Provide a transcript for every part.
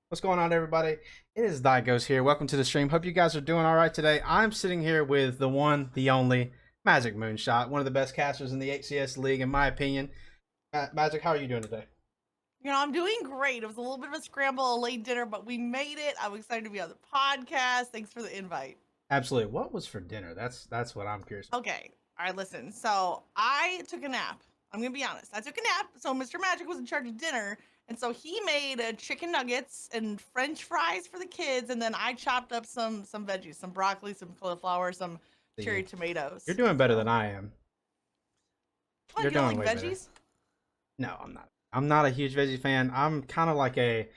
What's going on, everybody? It is Dygos here. Welcome to the stream. Hope you guys are doing all right today. I'm sitting here with the one, the only Magick Moonshot, one of the best casters in the HCS league, in my opinion. Magic, how are you doing today? I'm doing great. It was a little bit of a scramble, a late dinner, but we made it. I'm excited to be on the podcast. Thanks for the invite. Absolutely. What was for dinner? That's what I'm curious about. Okay. All right, listen. So I took a nap. I'm going to be honest. I took a nap. So Mr. Magic was in charge of dinner. And so he made chicken nuggets and French fries for the kids. And then I chopped up some veggies, some broccoli, some cauliflower, some cherry See, you're tomatoes. doing better So, than I am. what? You're You don't doing like way better. veggies? No, I'm not. I'm not a huge veggie fan. I'm kind of like a.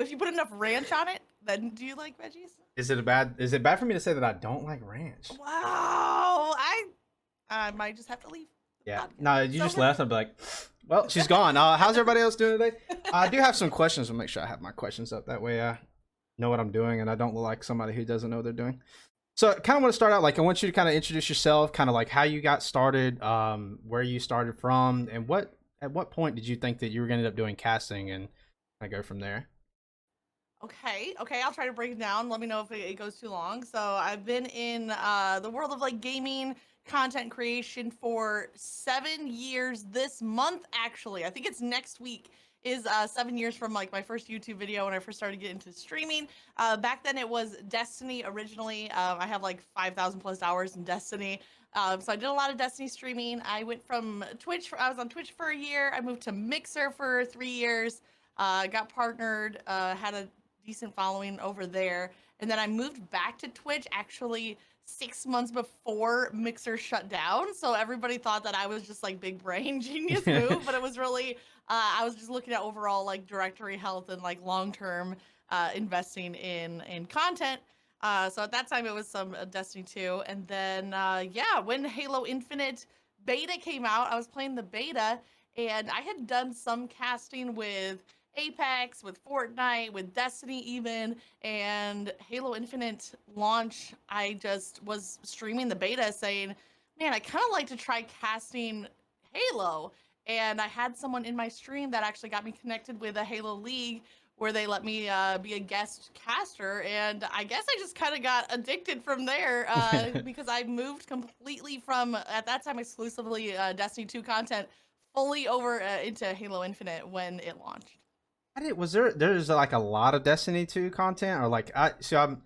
If you put enough ranch on it, then do you like veggies? Is it bad for me to say that I don't like ranch? Wow. I might just have to leave the Yeah. podcast. No, you It's just over. left. I'd be like, well, she's gone. How's everybody else doing today? I do have some questions. I'll make sure I have my questions up. That way I know what I'm doing and I don't look like somebody who doesn't know what they're doing. So I kind of want to start out, like, I want you to kind of introduce yourself, kind of like how you got started, where you started from, and at what point did you think that you were going to end up doing casting, and I go from there. Okay, I'll try to break it down. Let me know if it goes too long. So I've been in the world of like gaming content creation for 7 years this month. Actually, I think it's next week is 7 years from like my first YouTube video when I first started getting into streaming. Back then it was Destiny originally. I have like 5,000 plus hours in Destiny. So I did a lot of Destiny streaming. I went from Twitch. I was on Twitch for a year. I moved to Mixer for 3 years. Got partnered. Had a decent following over there. And then I moved back to Twitch actually 6 months before Mixer shut down. So everybody thought that I was just like big brain genius move, but it was really I was just looking at overall like directory health and like long term investing in content. So at that time it was some Destiny 2, and then yeah, when Halo Infinite beta came out, I was playing the beta, and I had done some casting with Apex, with Fortnite, with Destiny even, and Halo Infinite launch, I just was streaming the beta saying, man, I kind of like to try casting Halo. And I had someone in my stream that actually got me connected with a Halo League where they let me be a guest caster. And I guess I just kind of got addicted from there because I moved completely from, at that time, exclusively Destiny 2 content fully over into Halo Infinite when it launched. There's like a lot of Destiny 2 content, or like I'm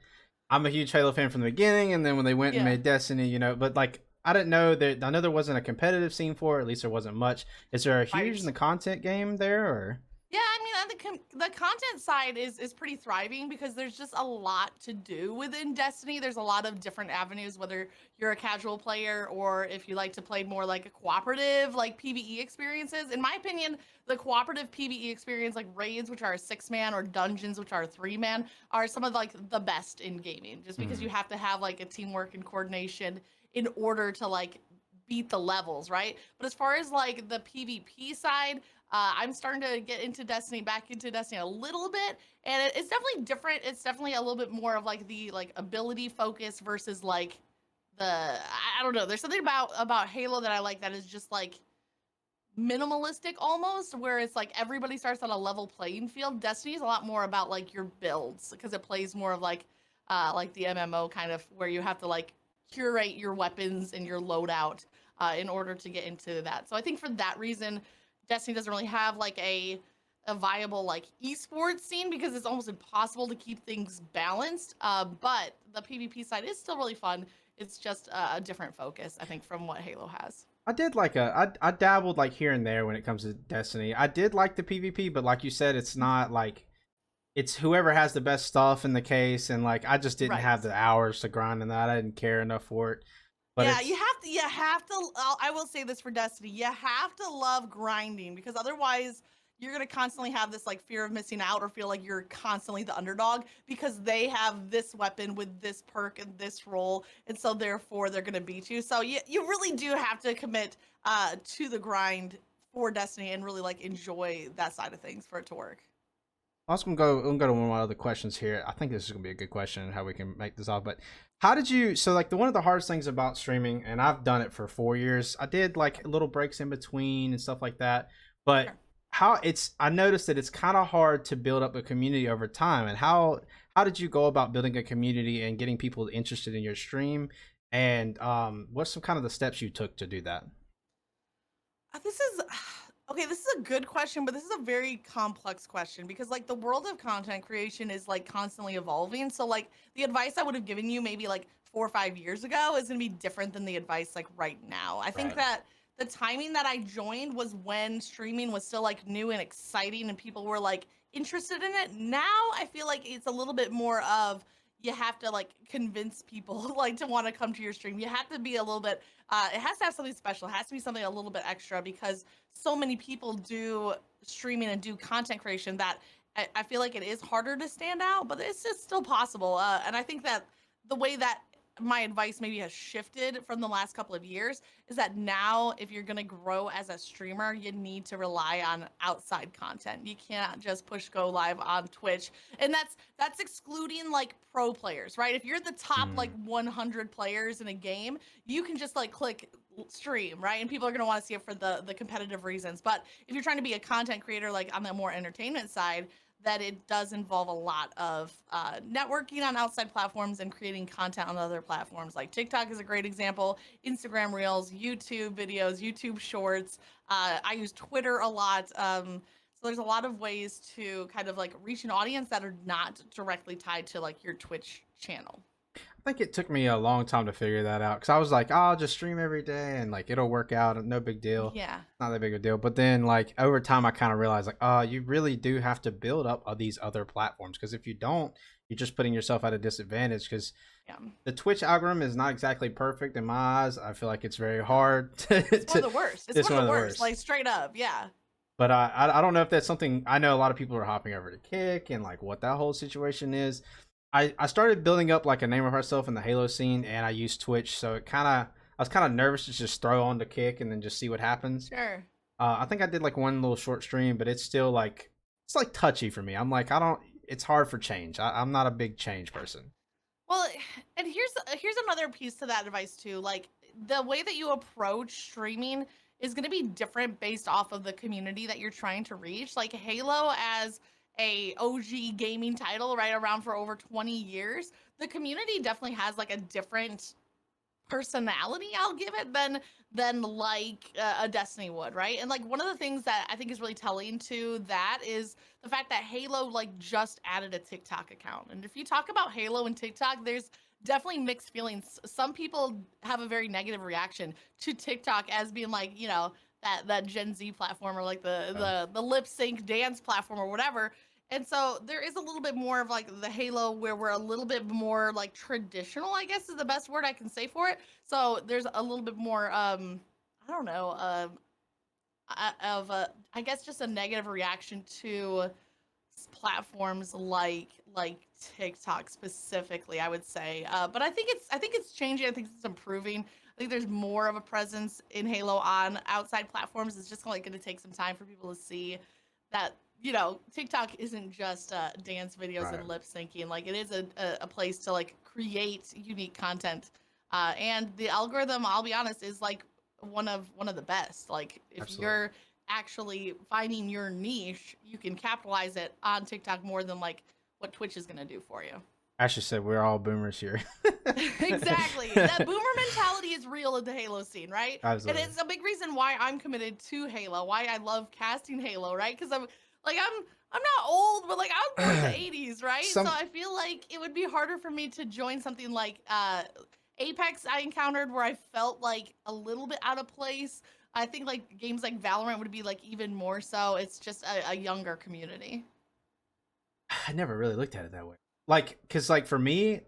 a huge Halo fan from the beginning, and then when they went and Yeah. made Destiny, but like I didn't know that. I know there wasn't a competitive scene for it. At least there wasn't much. Is there a huge in Right. the content game there, or? Yeah, I mean, the content side is pretty thriving because there's just a lot to do within Destiny. There's a lot of different avenues, whether you're a casual player or if you like to play more like a cooperative, like PvE experiences. In my opinion, the cooperative PvE experience, like raids, which are a 6-man, or dungeons, which are a 3-man, are some of like the best in gaming. Just because Hmm. you have to have like a teamwork and coordination in order to like beat the levels, right? But as far as like the PvP side, I'm starting to get into Destiny, back into Destiny a little bit, and it's definitely different. It's definitely a little bit more of like the like ability focus versus like I don't know. There's something about Halo that I like that is just like minimalistic almost, where it's like everybody starts on a level playing field. Destiny is a lot more about like your builds because it plays more of like the MMO kind of where you have to like curate your weapons and your loadout in order to get into that. So I think for that reason, Destiny doesn't really have like a viable like esports scene because it's almost impossible to keep things balanced. But the PvP side is still really fun. It's just a different focus, I think, from what Halo has. I did like I dabbled like here and there when it comes to Destiny. I did like the PvP, but like you said, it's not like it's whoever has the best stuff in the case, and like I just didn't Right. have the hours to grind in that. I didn't care enough for it. But Yeah, it's you have to. I will say this for Destiny: you have to love grinding because otherwise, you're gonna constantly have this like fear of missing out or feel like you're constantly the underdog because they have this weapon with this perk and this role, and so therefore they're gonna beat you. So you really do have to commit to the grind for Destiny and really like enjoy that side of things for it to work. I was gonna go. I'm gonna go to one of my other questions here. I think this is gonna be a good question, how we can make this off. But how did you? So like the one of the hardest things about streaming, and I've done it for 4 years. I did like little breaks in between and stuff like that. But Sure. how it's I noticed that it's kind of hard to build up a community over time. And how did you go about building a community and getting people interested in your stream? And what's some kind of the steps you took to do that? This is okay, this is a good question, but this is a very complex question because like the world of content creation is like constantly evolving. So like the advice I would have given you maybe like 4 or 5 years ago is going to be different than the advice like right now. I think Right. that the timing that I joined was when streaming was still like new and exciting and people were like interested in it. Now I feel like it's a little bit more of you have to like convince people like to want to come to your stream. You have to be a little bit it has to have something special. It has to be something a little bit extra because so many people do streaming and do content creation that I feel like it is harder to stand out, but it's just still possible. And I think that the way that my advice maybe has shifted from the last couple of years is that now if you're going to grow as a streamer, you need to rely on outside content. You can't just push go live on Twitch. And that's excluding like pro players, right? If you're the top like Mm, 100 players in a game, you can just like click stream, right? And people are going to want to see it for the competitive reasons. But if you're trying to be a content creator like on the more entertainment side, that it does involve a lot of networking on outside platforms and creating content on other platforms. Like TikTok is a great example, Instagram Reels, YouTube videos, YouTube Shorts. I use Twitter a lot. So there's a lot of ways to kind of like reach an audience that are not directly tied to like your Twitch channel. I think it took me a long time to figure that out because I was like, oh, I'll just stream every day and like it'll work out, no big deal, Yeah. not that big of a deal. But then like over time, I kind of realized like, oh, you really do have to build up these other platforms because if you don't, you're just putting yourself at a disadvantage because Yeah. the Twitch algorithm is not exactly perfect in my eyes. I feel like it's very hard It's one of the worst. It's one of the worst. worst. Like straight up. Yeah. But I don't know if that's something I know a lot of people are hopping over to Kick and like what that whole situation is. I started building up like a name of myself in the Halo scene and I used Twitch, so it kind of I was kind of nervous to just throw on the Kick and then just see what happens. Sure. I think I did like one little short stream, but it's still like it's like touchy for me. I'm like I don't. It's hard for change. I'm not a big change person. Well, and here's another piece to that advice too. Like the way that you approach streaming is going to be different based off of the community that you're trying to reach. Like Halo as a OG gaming title, right, around for over 20 years, the community definitely has like a different personality, I'll give it, than like a Destiny would, right? And like one of the things that I think is really telling to that is the fact that Halo like just added a TikTok account. And if you talk about Halo and TikTok, there's definitely mixed feelings. Some people have a very negative reaction to TikTok as being like, you know, that Gen Z platform or like the lip sync dance platform or whatever. And so there is a little bit more of like the Halo where we're a little bit more like traditional, I guess is the best word I can say for it. So there's a little bit more I don't know, of I guess just a negative reaction to platforms like TikTok specifically, I would say. But I think it's changing. I think it's improving. I think there's more of a presence in Halo on outside platforms. It's just like going to take some time for people to see that you know TikTok isn't just dance videos Right. and lip syncing. Like it is a place to like create unique content. And the algorithm, I'll be honest, is like one of the best. Like if Absolutely. you're actually finding your niche, you can capitalize it on TikTok more than like what Twitch is gonna do for you. Ashley said we're all boomers here. Exactly. That boomer mentality is real in the Halo scene, right? And Absolutely. it's a big reason why I'm committed to Halo, why I love casting Halo, right? Because I'm not old, but like I was born in the 80s, right? So Some I feel like it would be harder for me to join something like Apex I encountered where I felt like a little bit out of place. I think like games like Valorant would be like even more so. It's just a younger community. I never really looked at it that way. Like, cause like for me,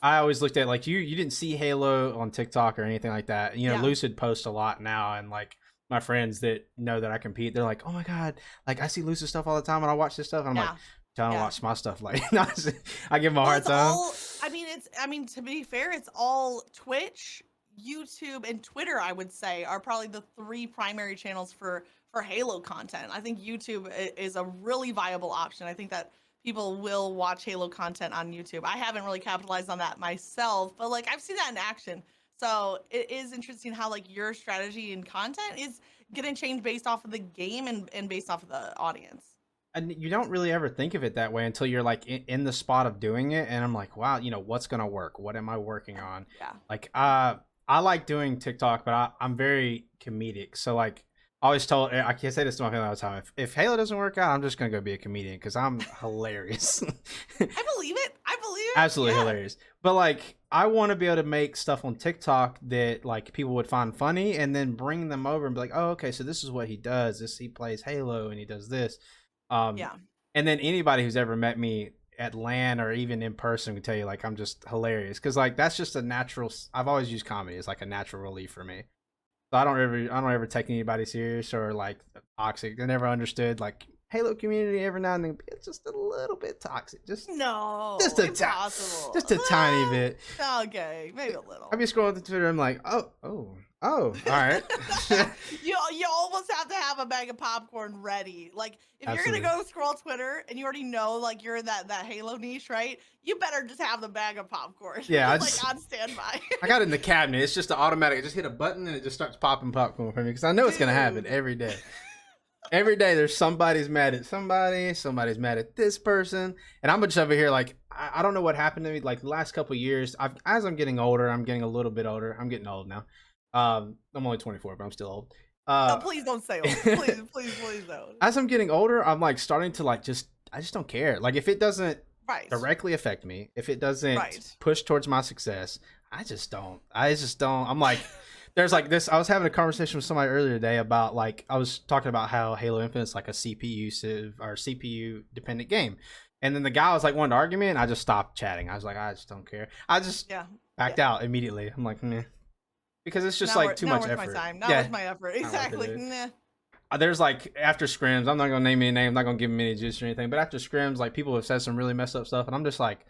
I always looked at like you didn't see Halo on TikTok or anything like that. You know, Yeah. Lucid posts a lot now, and like my friends that know that I compete, they're like, "Oh my god, like I see Lucid stuff all the time, and I watch this stuff." And I'm like, Yeah. "Don't Yeah. watch my stuff." Like, I give them a Well, hard it's time. all. I mean, to be fair, it's all Twitch, YouTube, and Twitter. I would say are probably the three primary channels for Halo content. I think YouTube is a really viable option. I think that people will watch Halo content on YouTube. I haven't really capitalized on that myself, but like I've seen that in action. So it is interesting how like your strategy and content gonna change based off of the game and based off of the audience. And you don't really ever think of it that way until you're like in the spot of doing it, and I'm like, wow, what's gonna work? What am I working on? Yeah. Like, I like doing TikTok, but I'm very comedic. So like, I always told, I can't say this to my family all the time. If Halo doesn't work out, I'm just gonna go be a comedian because I'm hilarious. I believe it. I believe it. Absolutely hilarious. But like, I want to be able to make stuff on TikTok that like people would find funny, and then bring them over and be like, oh, okay, so this is what he does. He plays Halo and he does this. Yeah. And then anybody who's ever met me at LAN or even in person can tell you like I'm just hilarious because like that's just a natural. I've always used comedy as like a natural relief for me. So I don't ever take anybody serious or like toxic. I never understood like Halo community every now and then it's just a little bit toxic. Just just impossible. Just a tiny bit. Okay, maybe a little. I'll be scrolling through Twitter. I'm like, oh, all right. you almost have to have a bag of popcorn ready. Like if Absolutely. you're gonna go scroll Twitter and you already know like you're in that Halo niche, right? You better just have the bag of popcorn. Yeah, like on standby. I got it in the cabinet. It's just an automatic. I just hit a button and it just starts popping popcorn for me because I know it's gonna happen every day. Every day there's somebody's mad at somebody's mad at this person, and I'm just over here like I don't know what happened to me. Like the last couple of years, as I'm getting older, I'm getting a little bit older. I'm getting old now. I'm only 24, but I'm still old. No, please don't say old. Please don't. As I'm getting older, I'm like starting to like I just don't care. Like if it doesn't directly affect me, if it doesn't push towards my success, I just don't. I'm like. There's like this. I was having a conversation with somebody earlier today about like I was talking about how Halo Infinite's like a CPU dependent game, and then the guy was like wanting to argue me, and I just stopped chatting. I was like, I just don't care. I just backed out immediately. I'm like, meh, because it's just like too much effort. Not worth my effort. Exactly. Nah. There's like after scrims, I'm not gonna name any names, I'm not gonna give them any juice or anything, but after scrims, like people have said some really messed up stuff, and I'm just like.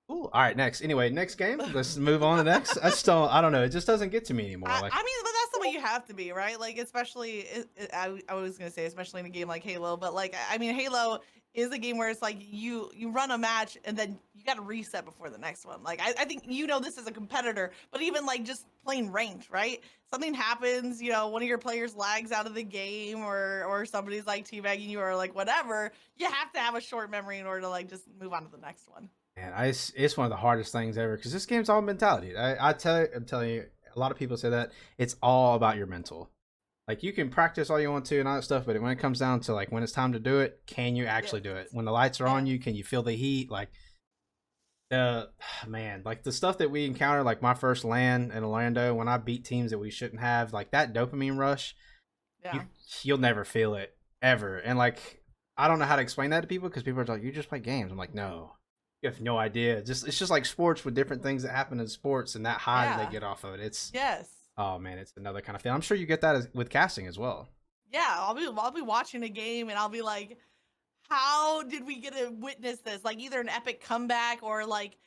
Ooh, all right, next. Anyway, next game. Let's move on to next. I don't know. It just doesn't get to me anymore. But that's the way you have to be, right? Like, especially, I was gonna say, especially in a game like Halo. But like, I mean, Halo is a game where it's like you run a match and then you got to reset before the next one. Like, I think this as a competitor, but even like just playing ranked, right? Something happens, one of your players lags out of the game, or somebody's like teabagging you, or like whatever. You have to have a short memory in order to like just move on to the next one. Man, it's one of the hardest things ever because this game's all mentality. I'm telling you, a lot of people say that it's all about your mental. Like you can practice all you want to and all that stuff, but when it comes down to like when it's time to do it, can you actually do it? When the lights are on you, can you feel the heat? Like like the stuff that we encountered, like my first LAN in Orlando when I beat teams that we shouldn't have, like that dopamine rush, you'll never feel it ever. And like I don't know how to explain that to people because people are like, you just play games. I'm like, no. You have no idea. It's just like sports with different things that happen in sports and that high that they get off of it. Oh man, it's another kind of thing. I'm sure you get that with casting as well. Yeah, I'll be watching a game and I'll be like, how did we get to witness this? Like either an epic comeback or like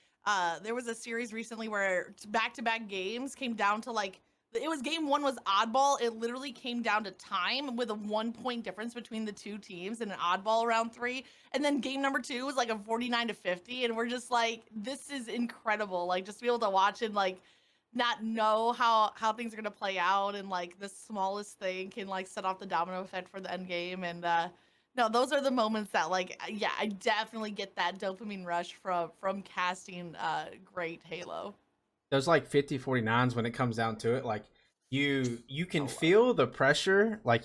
there was a series recently where back-to-back games came down to like it was game one was oddball. It literally came down to time with a 1 point difference between the two teams in an oddball round 3. And then game number 2 was like a 49-50. And we're just like, this is incredible. Like just to be able to watch and like not know how things are going to play out. And like the smallest thing can like set off the domino effect for the end game. And no, those are the moments that like, yeah, I definitely get that dopamine rush from casting great Halo. Those like 50-49s when it comes down to it, like you can feel the pressure, like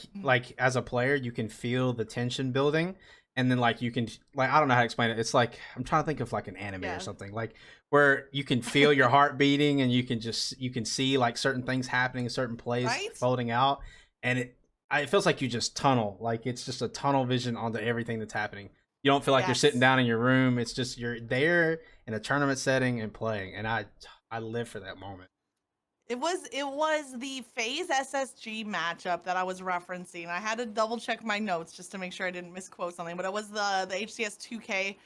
as a player you can feel the tension building, and then like you can like I don't know how to explain it. It's like I'm trying to think of like an anime or something, like where you can feel your heart beating and you can see like certain things happening, certain plays folding out, and it feels like you just tunnel, like it's just a tunnel vision onto everything that's happening. You don't feel like you're sitting down in your room. It's just you're there in a tournament setting and playing, and I live for that moment. It was the FaZe SSG matchup that I was referencing. I had to double check my notes just to make sure I didn't misquote something, but it was the HCS 2K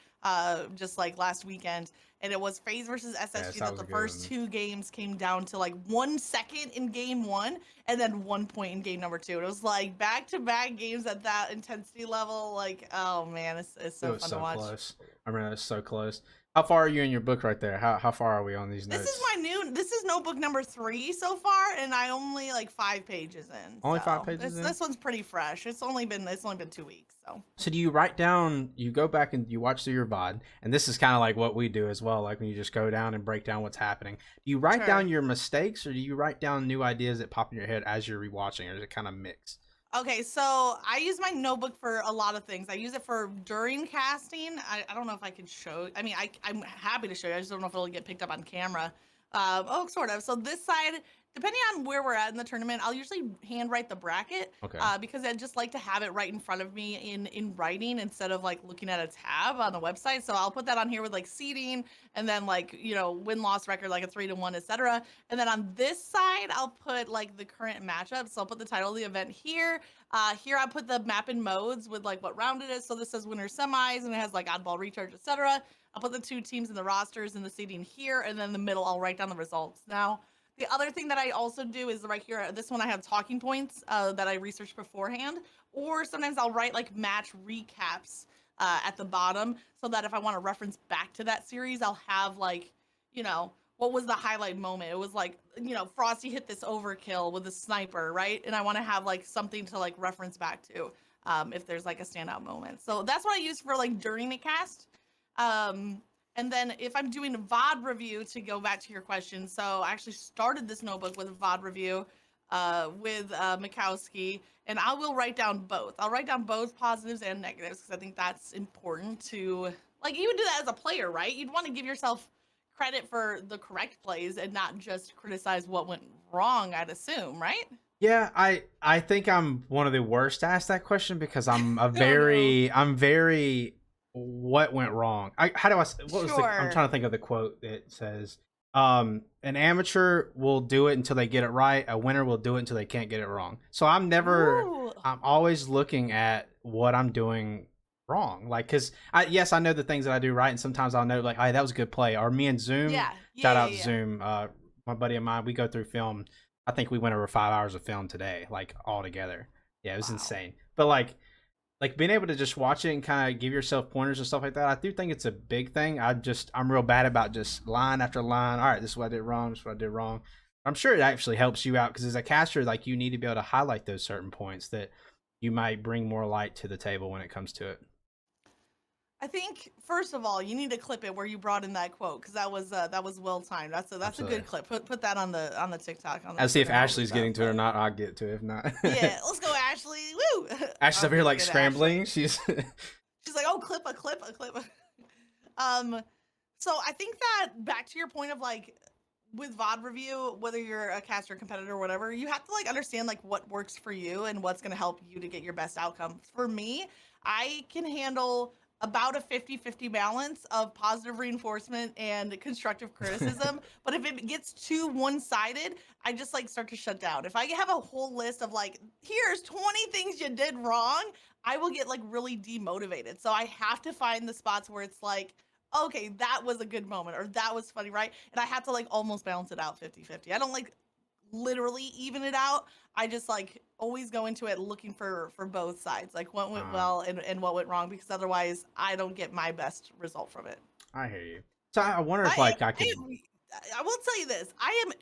just like last weekend, and it was FaZe versus SSG that the first 2 games came down to like 1 second in game 1 and then 1 point in game number 2. It was like back-to-back games at that intensity level. Like, oh man, it's so fun to watch. Close. I remember it was so close. How far are you in your book right there? How far are we on these notes? This is my new. This is notebook number 3 so far, and I only like 5 pages in. Only so 5 pages in? This one's pretty fresh. It's only been 2 weeks. So do you write down? You go back and you watch through your VOD, and this is kind of like what we do as well. Like when you just go down and break down what's happening. Do you write down your mistakes, or do you write down new ideas that pop in your head as you're rewatching, or is it kind of mixed? Okay, so I use my notebook for a lot of things. I use it for during casting. I don't know if I can show. I mean, I'm happy to show you. I just don't know if it'll get picked up on camera. Sort of. So this side, depending on where we're at in the tournament, I'll usually handwrite the bracket. Okay. Because I just like to have it right in front of me in writing instead of like looking at a tab on the website. So I'll put that on here with like seeding and then like, win-loss record, like a 3-1, etc. And then on this side, I'll put like the current matchup. So I'll put the title of the event here. Here I put the map and modes with like what round it is. So this says winner semis and it has like oddball recharge, etc. I'll put the 2 teams in the rosters and the seeding here, and then in the middle I'll write down the results. Now, the other thing that I also do is right here, this one I have talking points that I researched beforehand, or sometimes I'll write like match recaps at the bottom so that if I want to reference back to that series, I'll have like, what was the highlight moment? It was like, Frosty hit this overkill with a sniper, right? And I want to have like something to like reference back to if there's like a standout moment. So that's what I use for like during a cast. And then if I'm doing a VOD review, to go back to your question, so I actually started this notebook with a VOD review with Mikowski, and I will write down both. I'll write down both positives and negatives because I think that's important to, like, you would do that as a player, right? You'd want to give yourself credit for the correct plays and not just criticize what went wrong, I'd assume, right? Yeah, I think I'm one of the worst to ask that question because I'm very what went wrong. I'm trying to think of the quote that says an amateur will do it until they get it right, a winner will do it until they can't get it wrong. So I'm always looking at what I'm doing wrong, like, because I know the things that I do right, and sometimes I'll know like, hey, that was a good play. Or me and Zoom, shout out Zoom, my buddy of mine, we go through film. I think we went over 5 hours of film today, like all together. Yeah, it was insane. But like being able to just watch it and kind of give yourself pointers and stuff like that, I do think it's a big thing. I'm real bad about just line after line. All right, this is what I did wrong. This is what I did wrong. I'm sure it actually helps you out because as a caster, like, you need to be able to highlight those certain points that you might bring more light to the table when it comes to it. I think first of all, you need to clip it where you brought in that quote because that was well timed. That's a good clip. Put that on the TikTok. I'll see if Ashley's getting to it or not. I'll get to it if not. Yeah, let's go, Ashley. Woo! Ashley's over here like scrambling. Ashley. She's like, oh, clip. So I think that back to your point of like with VOD review, whether you're a caster, competitor, or whatever, you have to like understand like what works for you and what's gonna help you to get your best outcome. For me, I can handle about a 50-50 balance of positive reinforcement and constructive criticism. But if it gets too one-sided, I just like start to shut down. If I have a whole list of like, here's 20 things you did wrong, I will get like really demotivated. So I have to find the spots where it's like, okay, that was a good moment or that was funny, right? And I have to like almost balance it out 50-50. I don't like literally even it out. I just like always go into it looking for both sides, like what went well and what went wrong, because otherwise I don't get my best result from it. I hear you. So I wonder if I could. I will tell you this: I am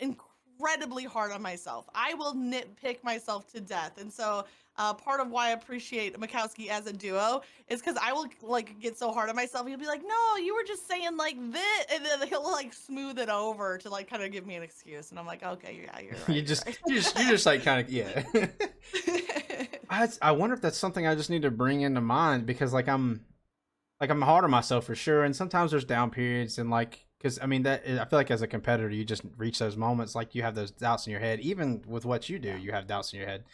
incredibly hard on myself. I will nitpick myself to death, and so part of why I appreciate Mikowski as a duo is because I will like get so hard on myself. He'll be like, "No, you were just saying like this," and then he'll like smooth it over to like kind of give me an excuse, and I'm like, "Okay, yeah, you're right." you're just like kind of yeah. I wonder if that's something I just need to bring into mind because I'm hard on myself for sure, and sometimes there's down periods and like. Because, I mean, I feel like as a competitor, you just reach those moments, like you have those doubts in your head. Even with what you do, you have doubts in your head.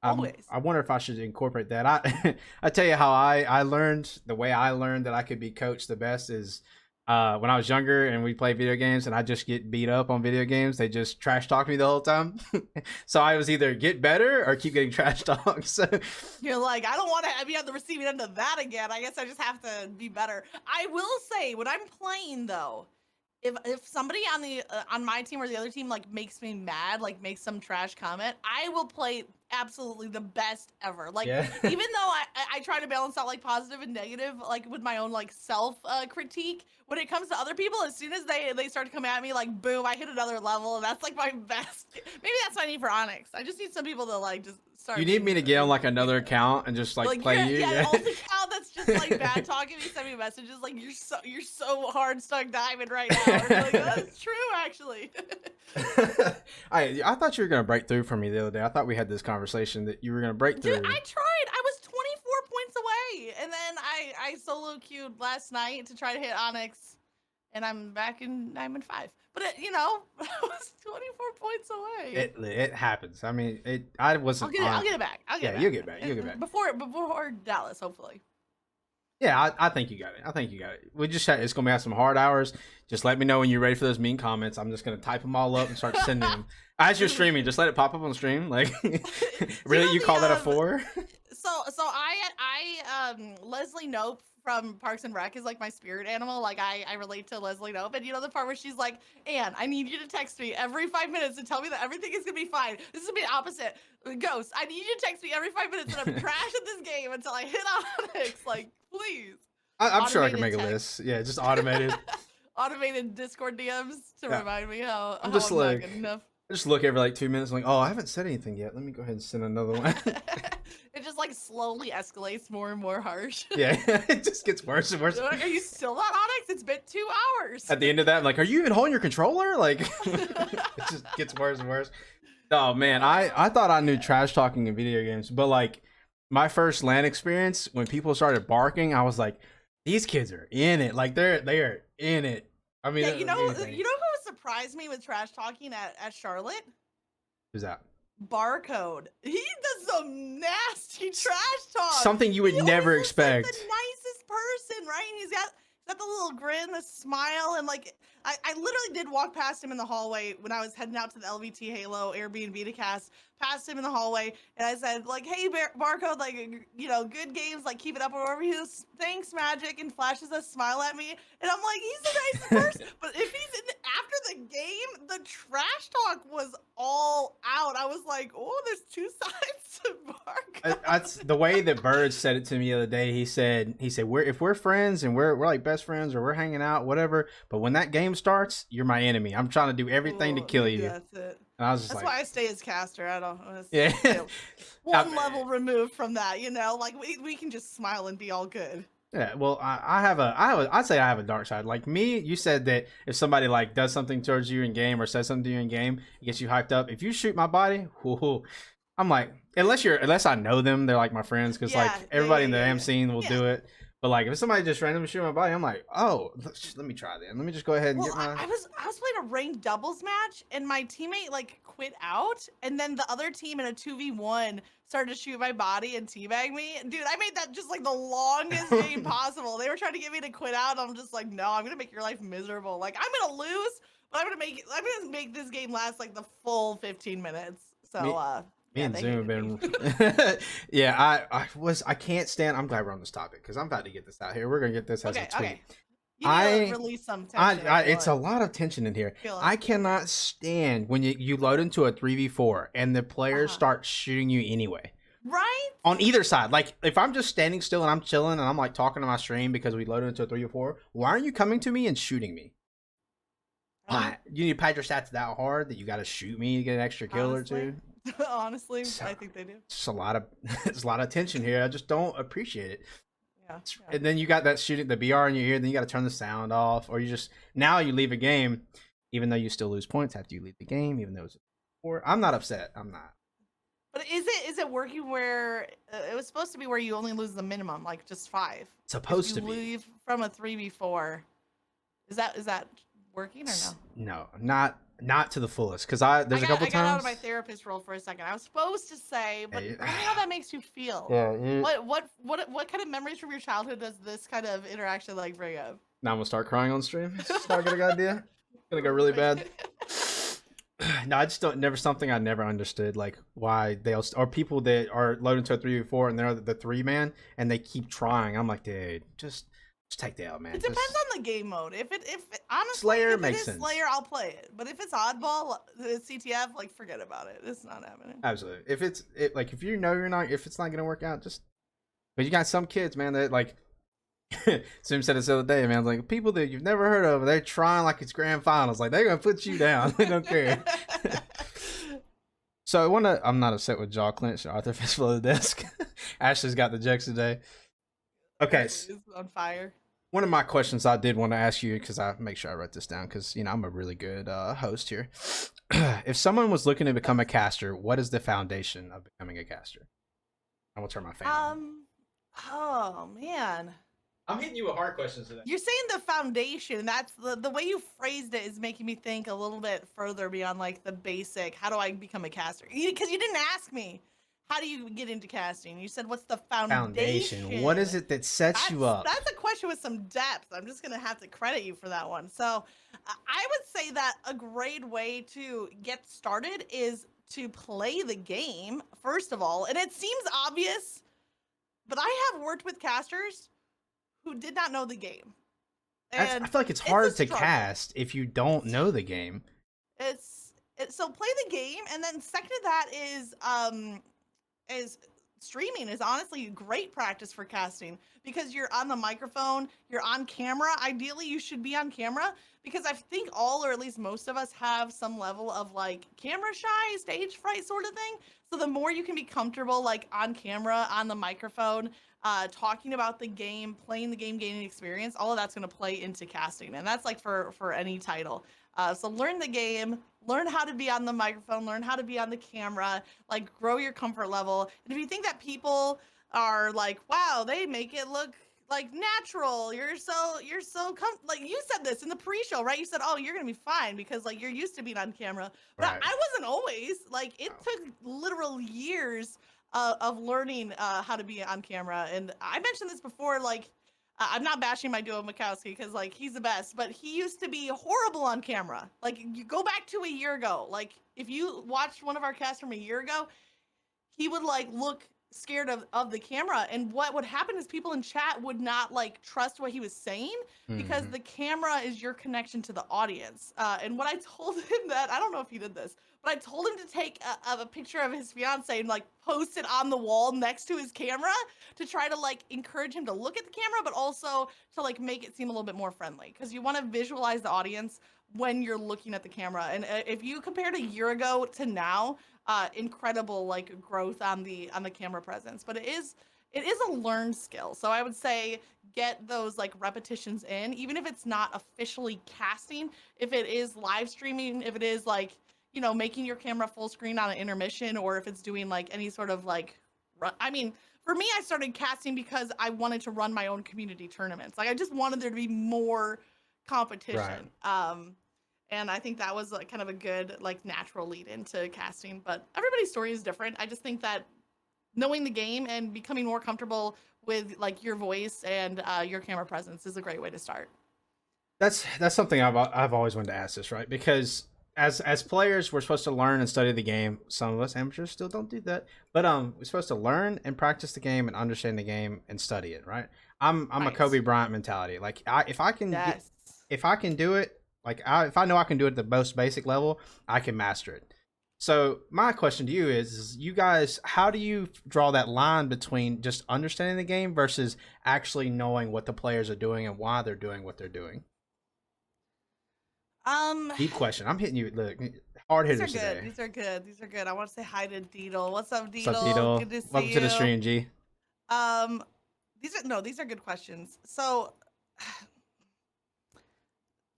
Always. I wonder if I should incorporate that. I tell you how I learned, the way I learned that I could be coached the best is when I was younger and we play video games and I just get beat up on video games. They just trash talk me the whole time. So I was either get better or keep getting trash talked. So you're like, I don't want to be on the receiving end of that again. I guess I just have to be better. I will say, when I'm playing, though, if somebody on my team or the other team like makes me mad, like makes some trash comment, I will play absolutely the best ever. Like, Yeah. even though I try to balance out like positive and negative, like with my own like self critique, when it comes to other people, as soon as they start to come at me, like boom, I hit another level, and that's like my best. Maybe that's what I need for Onyx. I just need some people to like just start. You need me to get on like another account and just like play you. Yeah, alt account that's just like bad talking me, send me messages like you're so hard stuck diamond right now. Or, like, that's true actually. I thought you were gonna break through for me the other day. I thought we had this conversation that you were gonna break through. Dude, I tried. I was 24 points away, and then I solo queued last night to try to hit Onyx, and I'm back in Diamond 5. But you know, I was 24 points away. It happens. I mean, I wasn't. I'll get it back. I'll get it back. You'll get back. You'll get back Before Dallas, hopefully. Yeah, I think you got it. I think you got it. We just it's gonna have some hard hours. Just let me know when you're ready for those mean comments. I'm just gonna type them all up and start sending them. As you're streaming, just let it pop up on the stream. Like, really, you call that a 4? So Leslie Nope from Parks and Rec is like my spirit animal. Like I relate to Leslie Nope, and you know the part where she's like, "Ann, I need you to text me every 5 minutes and tell me that everything is gonna be fine." This is gonna be the opposite. Ghost, I need you to text me every 5 minutes and I'm trash at this game until I hit Onyx. Like, please. I'm sure I can make a list. Yeah, just automated. Automated Discord DMs to remind me how I'm just like, not good enough. I just look every like 2 minutes, like, oh, I haven't said anything yet. Let me go ahead and send another one. It just like slowly escalates more and more harsh. Yeah, it just gets worse and worse. Are you still not Onyx? It's been 2 hours. At the end of that, I'm like, are you even holding your controller? Like, it just gets worse and worse. Oh man, I thought I knew trash talking in video games, but like my first LAN experience, when people started barking, I was like, these kids are in it. Like they are in it. I mean, yeah, you know who surprised me with trash talking at Charlotte? Who's that? Barcode. He does some nasty trash talk. Something you would never expect. Like the nicest person, right? And he's got the little grin, the smile, and like I literally did walk past him in the hallway when I was heading out to the LVT Halo Airbnb to cast. Passed him in the hallway, and I said like, "Hey, Barcode, like, you know, good games, like keep it up or whatever." He goes, "Thanks, Magic," and flashes a smile at me, and I'm like, "He's the nicest person." But if he's in after the game, the trash talk was all out. I was like, "Oh, there's two sides to Barcode." That's the way that Bird said it to me the other day. He said, if we're friends and we're like best friends or we're hanging out, whatever. But when that game starts, you're my enemy. I'm trying to do everything to kill you. That's it. And I was just That's like, why I stay as caster. I don't. Yeah. One level removed from that, you know, like we can just smile and be all good. Yeah, well, I'd say I have a dark side. Like me, you said that if somebody like does something towards you in game or says something to you in game, it gets you hyped up. If you shoot my body, whoo, I'm like, unless I know them, they're like my friends, because like everybody in the AM scene will do it. But like if somebody just randomly shoot my body, I'm like, oh, let me try that. Let me just go ahead and get my. I was playing a ranked doubles match, and my teammate like quit out, and then the other team in a 2v1 started to shoot my body and teabag me. Dude, I made that just like the longest game possible. They were trying to get me to quit out. I'm just like, no, I'm gonna make your life miserable. Like I'm gonna lose, but I'm gonna make this game last like the full 15 minutes. So me and Zoom have been yeah, I can't stand. I'm glad we're on this topic because I'm about to get this out here. We're gonna get this as a tweet. Okay. You need to release some tension. It's a lot of tension in here. I cannot stand when you load into a 3v4 and the players start shooting you anyway. Right? On either side. Like, if I'm just standing still and I'm chilling and I'm like talking to my stream because we loaded into a 3v4, why aren't you coming to me and shooting me? Why? You need to pad your stats that hard that you got to shoot me to get an extra kill or two? Honestly, I think they do. It's a lot of tension here. I just don't appreciate it. Yeah. And then you got that shooting, the BR in your ear, then you got to turn the sound off, or now you leave a game, even though you still lose points after you leave the game, even though it's I'm not upset. I'm not. But is it working where it was supposed to be where you only lose the minimum, like just 5? Supposed to be. Leave from a 3v4. Is that working or No, no? not to the fullest, because there's a couple times. I got out of my therapist role for a second. I was supposed to say, but tell me how that makes you feel. Yeah. What kind of memories from your childhood does this kind of interaction like bring up? Now I'm gonna start crying on stream. It's not a good idea. It's gonna go really bad. No, I just don't. Never something I never understood, like why or people that are loaded to a 3v4 and they're the 3-man and they keep trying. I'm like, dude, just Just take the L, man. It depends on the game mode. Honestly, Slayer if it makes is sense. Slayer, I'll play it. But if it's Oddball, CTF, like forget about it. It's not happening. Absolutely. If like if you know you're not, if it's not gonna work out, just. But you got some kids, man, that like. Sim said this the other day, man. Like people that you've never heard of, they're trying like it's grand finals. Like they're gonna put you down. They don't care. So I wanna. I'm not upset with Jaw Clinch. Arthur fist below the desk. Ashley's got the jokes today. Okay. It's on fire. One of my questions I did want to ask you, because I make sure I write this down, because I'm a really good host here. If someone was looking to become a caster, what is the foundation of becoming a caster? I will turn my fan on. Oh man. I'm hitting you with hard questions today. You're saying the foundation. That's the way you phrased it is making me think a little bit further beyond like the basic. How do I become a caster? Because you didn't ask me. How do you get into casting? You said, what's the foundation? What is it that sets you up? That's a question with some depth. I'm just going to have to credit you for that one. So I would say that a great way to get started is to play the game, first of all. And it seems obvious, but I have worked with casters who did not know the game. And I feel like it's hard to cast if you don't know the game. So play the game, and then second to that is streaming is honestly great practice for casting because you're on the microphone, you're on camera. Ideally, you should be on camera because I think all or at least most of us have some level of like camera shy, stage fright sort of thing. So the more you can be comfortable like on camera, on the microphone, talking about the game, playing the game, gaining experience, all of that's going to play into casting. And that's like for any title. So learn the game, learn how to be on the microphone, learn how to be on the camera, like grow your comfort level. And if you think that people are like, wow, they make it look like natural, like you said this in the pre-show, right? You said, oh, you're gonna be fine because like you're used to being on camera. But Right. I wasn't always. Like it took literal years of learning how to be on camera. And I mentioned this before, like I'm not bashing my duo Mikowski because like he's the best, but he used to be horrible on camera. Like you go back to a year ago, like if you watched one of our casts from a year ago, he would like look scared of the camera, and what would happen is people in chat would not like trust what he was saying because the camera is your connection to the audience. And what I told him that, I don't know if he did this, but I told him to take a picture of his fiance and like post it on the wall next to his camera to try to like encourage him to look at the camera, but also to like make it seem a little bit more friendly because you want to visualize the audience when you're looking at the camera. And if you compared a year ago to now, incredible like growth on the camera presence, but it is a learned skill. So I would say get those like repetitions in, even if it's not officially casting, if it is live streaming, if it is like, making your camera full screen on an intermission, or if it's doing like any sort of like, I mean, for me, I started casting because I wanted to run my own community tournaments. Like I just wanted there to be more competition. Right. And I think that was like kind of a good like natural lead into casting, but everybody's story is different. I just think that knowing the game and becoming more comfortable with like your voice and your camera presence is a great way to start. That's something I've always wanted to ask this, right? Because as players, we're supposed to learn and study the game. Some of us amateurs still don't do that, but we're supposed to learn and practice the game and understand the game and study it, right? I'm a Kobe Bryant mentality. Like if I can do it. Like, if I know I can do it at the most basic level, I can master it. So my question to you is you guys, how do you draw that line between just understanding the game versus actually knowing what the players are doing and why they're doing what they're doing? Deep question. I'm hitting you. Look, hard hitters today. These are good. I want to say hi to Deedle. What's up, Deedle? What's up, Deedle? Good to see Welcome you. to the stream, G. These are good questions. So.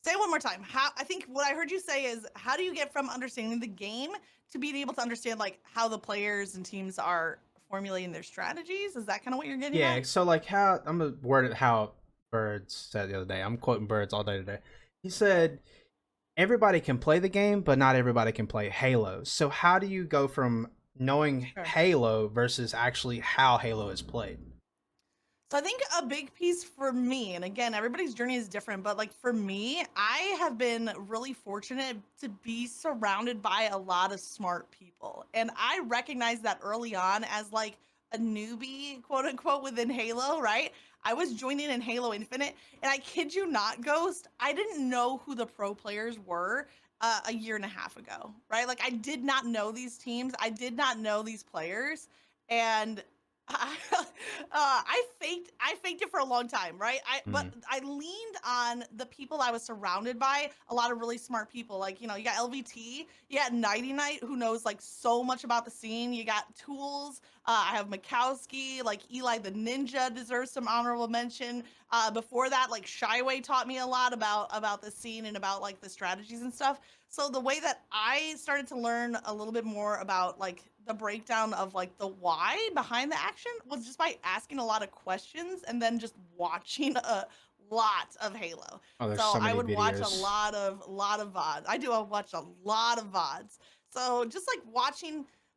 Say it one more time. I think what I heard you say is, how do you get from understanding the game to being able to understand like how the players and teams are formulating their strategies? Is that kind of what you're getting at? Yeah. So like how I'm gonna word it how Birds said the other day. I'm quoting Birds all day today. He said, "Everybody can play the game, but not everybody can play Halo." So how do you go from knowing Halo versus actually how Halo is played? So I think a big piece for me, and again, everybody's journey is different, but like for me, I have been really fortunate to be surrounded by a lot of smart people. And I recognized that early on as like a newbie, quote unquote, within Halo, right? I was joining in Halo Infinite, and I kid you not, Ghost, I didn't know who the pro players were a year and a half ago, right? Like I did not know these teams, I did not know these players, and I, I faked it for a long time, right? But Mm. I leaned on the people I was surrounded by, a lot of really smart people. Like, you got LVT, you got Nighty Night, who knows like so much about the scene. You got Tools, I have Mikowski, like Eli the Ninja deserves some honorable mention. Before that, like Shyway taught me a lot about the scene and about like the strategies and stuff. So the way that I started to learn a little bit more about like the breakdown of like the why behind the action was just by asking a lot of questions and then just watching a lot of Halo. Oh, there's So so I many would watch a videos. lot of VODs. I watch a lot of VODs. So just like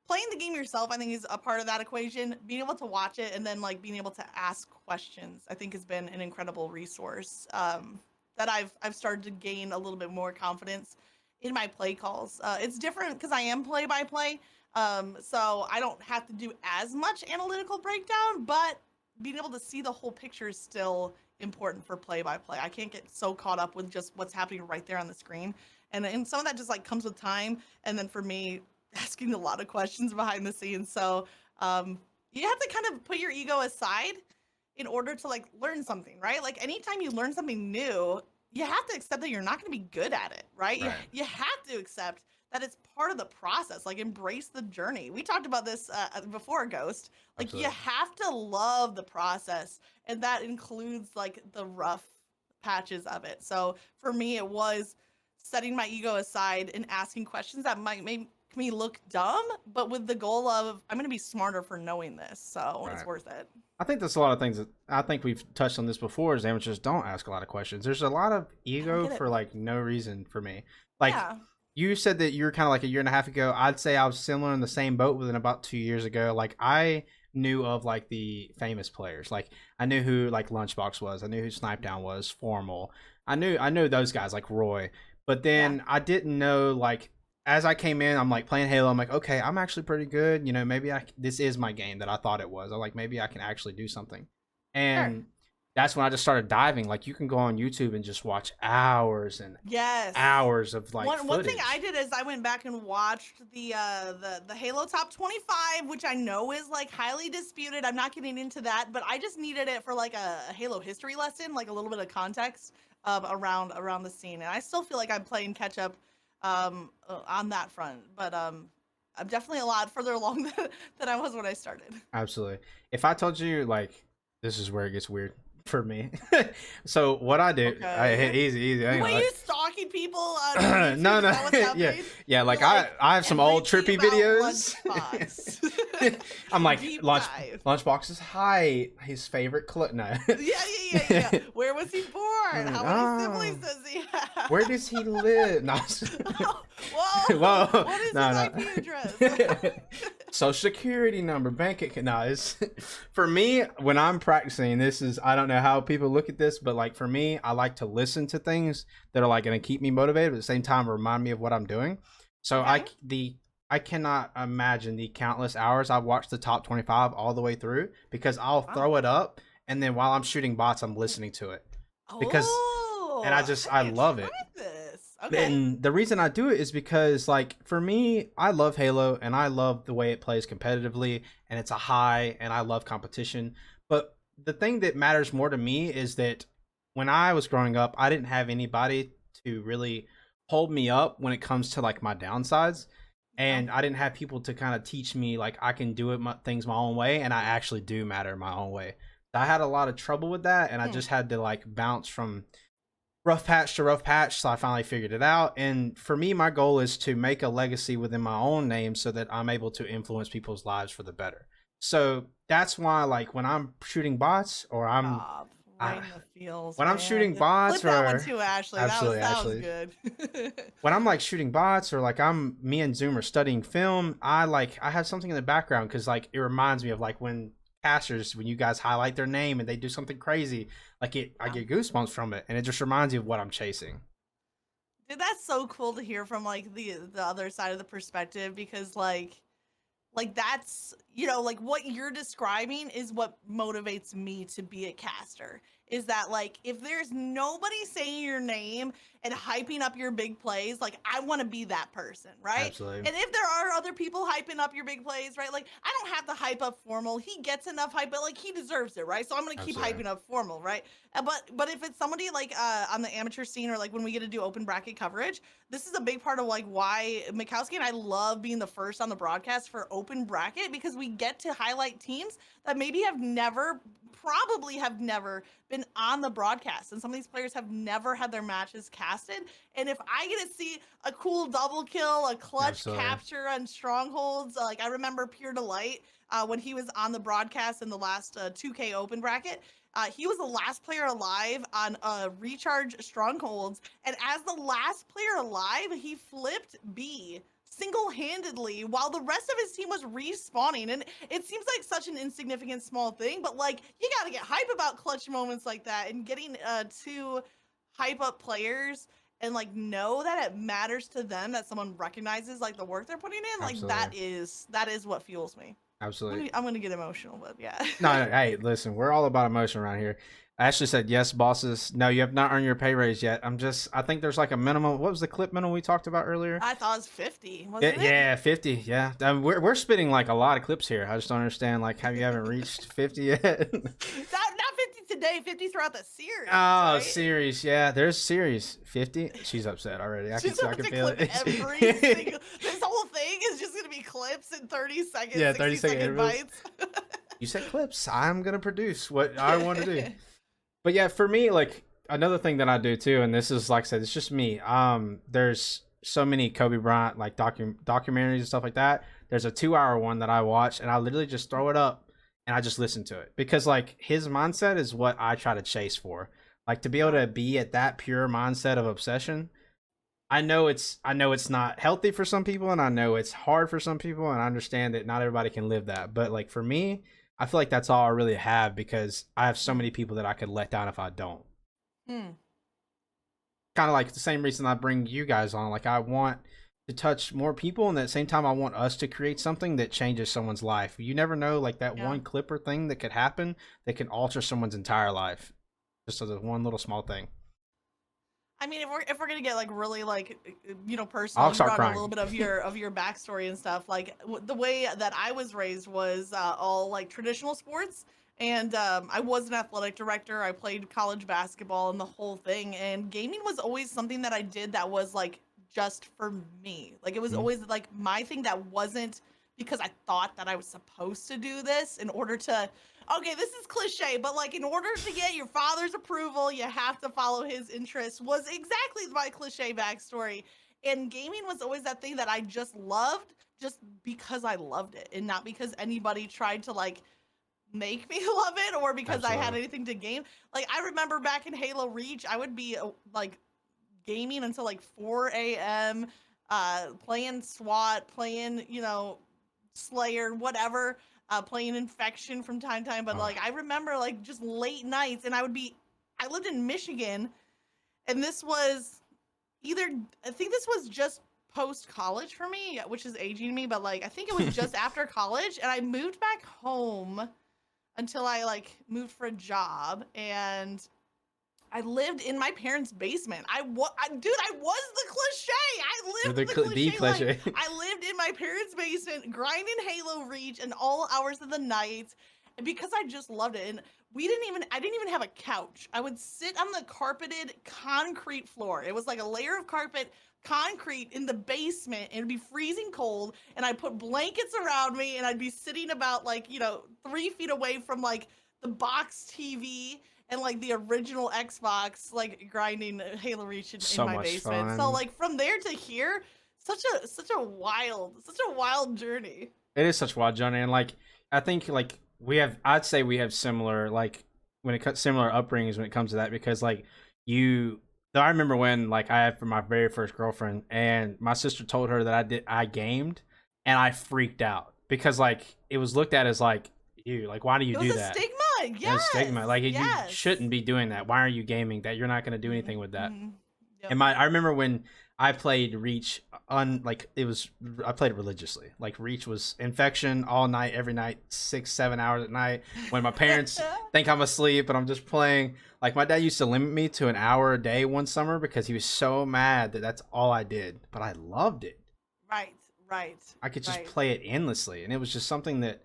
playing the game yourself, I think is a part of that equation. Being able to watch it and then like being able to ask questions, I think has been an incredible resource that I've started to gain a little bit more confidence in my play calls. It's different because I am play by play, so I don't have to do as much analytical breakdown, but being able to see the whole picture is still important for play by play. I can't get so caught up with just what's happening right there on the screen, and some of that just like comes with time. And then for me, asking a lot of questions behind the scenes. So you have to kind of put your ego aside in order to like learn something, right? Like anytime you learn something new, you have to accept that you're not going to be good at it, right? You Right. you have to accept that it's part of the process. Like embrace the journey. We talked about this before, Ghost. Like you Absolutely. have to love the process, and that includes like the rough patches of it. So for me, it was setting my ego aside and asking questions that might make me look dumb, but with the goal of I'm going to be smarter for knowing this. So it's Right. worth it. I think there's a lot of things that I think we've touched on this before. Is amateurs don't ask a lot of questions. There's a lot of I don't ego get it. for like no reason for me. Like Yeah. you said that you were kind of like a year and a half ago. I'd say I was similar in the same boat within about 2 years ago. Like I knew of like the famous players. Like I knew who like Lunchbox was. I knew who Snipe Down was. Formal. I knew those guys like Roy. But Yeah. then I didn't know like as I came in, I'm like playing Halo. I'm like, okay, I'm actually pretty good. Maybe this is my game that I thought it was. I'm like, maybe I can actually do something. Sure. And that's when I just started diving. Like you can go on YouTube and just watch hours and Yes. hours of like One thing I footage. did is I went back and watched the Halo Top 25, which I know is like highly disputed. I'm not getting into that, but I just needed it for like a Halo history lesson, like a little bit of context around the scene. And I still feel like I'm playing catch up on that front, but I'm definitely a lot further along than I was when I started. Absolutely. If I told you like this is where it gets weird for me. So what I do, Okay. easy, easy. I ain't Were gonna you stalking people on lie. YouTube? No, Is no, that what's yeah, happening? yeah. You're Like like I have some old everything trippy about videos. Lunchbox. I'm like Deep dive. Lunchbox's height, his favorite no. Yeah. Where was he born? How many Oh, siblings does he have? where does he live? No, Whoa! whoa, What is no, his no. IP address? Social security number, bank account. No, it's for me when I'm practicing. This is I don't know how people look at this, but like for me, I like to listen to things that are like going to keep me motivated, but at the same time remind me of what I'm doing. So Okay. I cannot imagine the countless hours I've watched the top 25 all the way through because I'll Wow. throw it up and then while I'm shooting bots, I'm listening to it because and Oh, I I need to love try it. this. Okay. And the reason I do it is because, like, for me, I love Halo and I love the way it plays competitively, and it's a high, and I love competition. But the thing that matters more to me is that when I was growing up, I didn't have anybody to really hold me up when it comes to like my downsides. Yeah. And I didn't have people to kind of teach me like I can do things my own way, and I actually do matter my own way. I had a lot of trouble with that, and I Hmm. just had to like bounce from rough patch to rough patch. So I finally figured it out. And for me, my goal is to make a legacy within my own name so that I'm able to influence people's lives for the better. So that's why, like, when I'm shooting bots or Stop. I, Right in the feels, when I'm man. shooting Yeah. Flip bots that one or too, Ashley. absolutely, That was actually, good. when I'm like shooting bots or like me and Zoom are studying film, I have something in the background because like it reminds me of like when casters when you guys highlight their name and they do something crazy, like I Yeah. get goosebumps from it, and it just reminds you of what I'm chasing. Dude, that's so cool to hear from like the other side of the perspective because like like that's, you know, like what you're describing is what motivates me to be a caster. Is that like if there's nobody saying your name and hyping up your big plays, like I want to be that person, right? Absolutely. And if there are other people hyping up your big plays, right? Like I don't have to hype up Formal. He gets enough hype, but like he deserves it, right? So I'm gonna keep Absolutely. hyping up Formal, right? But if it's somebody like on the amateur scene or like when we get to do open bracket coverage, this is a big part of like why Mikowski and I love being the first on the broadcast for open bracket, because we get to highlight teams that maybe probably have never been on the broadcast, and some of these players have never had their matches casted. And if I get to see a cool double kill, a clutch Absolutely. capture on strongholds, like I remember Pure Delight when he was on the broadcast in the last 2K open bracket. He was the last player alive on recharge strongholds, and as the last player alive, he flipped B single-handedly while the rest of his team was respawning. And it seems like such an insignificant small thing, but like you got to get hype about clutch moments like that, and getting to hype up players and like know that it matters to them, that someone recognizes like the work they're putting in. Like Absolutely. that is what fuels me. Absolutely. I'm gonna get emotional, but yeah. No, no, hey, listen, we're all about emotion around here. I actually said yes, bosses. No, you have not earned your pay raise yet. I think there's like a minimum. What was the clip minimum we talked about earlier? I thought it was 50, Yeah, wasn't it? yeah, 50. Yeah, we're spitting like a lot of clips here. I just don't understand like how you haven't reached 50 yet. Not 50 today, 50 throughout the series, Oh, right? series. Yeah, there's series 50. She's upset already. She's I about can to feel clip it. every single. This whole thing is just gonna be clips in 30 seconds, Yeah, 60-second intervals. bites. You said clips. I'm gonna produce what I want to do. But yeah, for me, like another thing that I do too, and this is like I said, it's just me. There's so many Kobe Bryant like documentaries and stuff like that. There's a 2 hour one that I watch, and I literally just throw it up and I just listen to it because like his mindset is what I try to chase for. Like to be able Yeah. to be at that pure mindset of obsession. I know it's not healthy for some people, and I know it's hard for some people, and I understand that not everybody can live that. But like for me, I feel like that's all I really have because I have so many people that I could let down if I don't. Hmm. Kind of like the same reason I bring you guys on. Like I want to touch more people, and at the same time, I want us to create something that changes someone's life. You never know, like that Yeah. one clip or thing that could happen that can alter someone's entire life, just as a one little small thing. I mean, if we're gonna get like really like personal, I'll you start brought a little crying. bit of your backstory and stuff. Like the way that I was raised was all like traditional sports, and I was an athletic director. I played college basketball and the whole thing. And gaming was always something that I did that was like just for me. Like it was Mhm. always like my thing that wasn't because I thought that I was supposed to do this in order to, okay, this is cliche, but like in order to get your father's approval, you have to follow his interests, was exactly my cliche backstory. And gaming was always that thing that I just loved just because I loved it, and not because anybody tried to like make me love it or because I had Absolutely. anything to gain. Like I remember back in Halo Reach, I would be like gaming until like 4 a.m. Playing SWAT, playing Slayer, whatever, playing Infection from time to time. But Oh. like I remember like just late nights, and I lived in Michigan, and this was either I think this was just post college for me, which is aging me, but like I think it was just after college, and I moved back home until I like moved for a job, and I lived in my parents' basement. Dude, I was the cliche. I You're lived the the cliche life. cliche. I lived in my parents' basement, grinding Halo Reach in all hours of the night, and because I just loved it. And I didn't even have a couch. I would sit on the carpeted concrete floor. It was like a layer of carpet, concrete in the basement, and it'd be freezing cold. And I'd put blankets around me, and I'd be sitting about like 3 feet away from like the box TV and like the original Xbox, like grinding Halo Reach in So my much basement. So fun. like from there to here, such a wild journey. It is such a wild journey, and like I think like I'd say we have similar like when it comes similar upbringings when it comes to that because like you. Though I remember when like I had for my very first girlfriend, and my sister told her that I gamed, and I freaked out because like it was looked at as like you like why do you It was do a that? stigma. As Yes, stigma, like you yes. shouldn't be doing that. Why are you gaming that? You're not going to do anything with that. Mm-hmm. Yep. And I remember when I played Reach on like I played it religiously. Like Reach was infection all night, every night, 6-7 hours at night. When my parents think I'm asleep and I'm just playing. Like my dad used to limit me to an hour a day one summer because he was so mad that that's all I did. But I loved it. Right, right, I could just right. play it endlessly, and it was just something that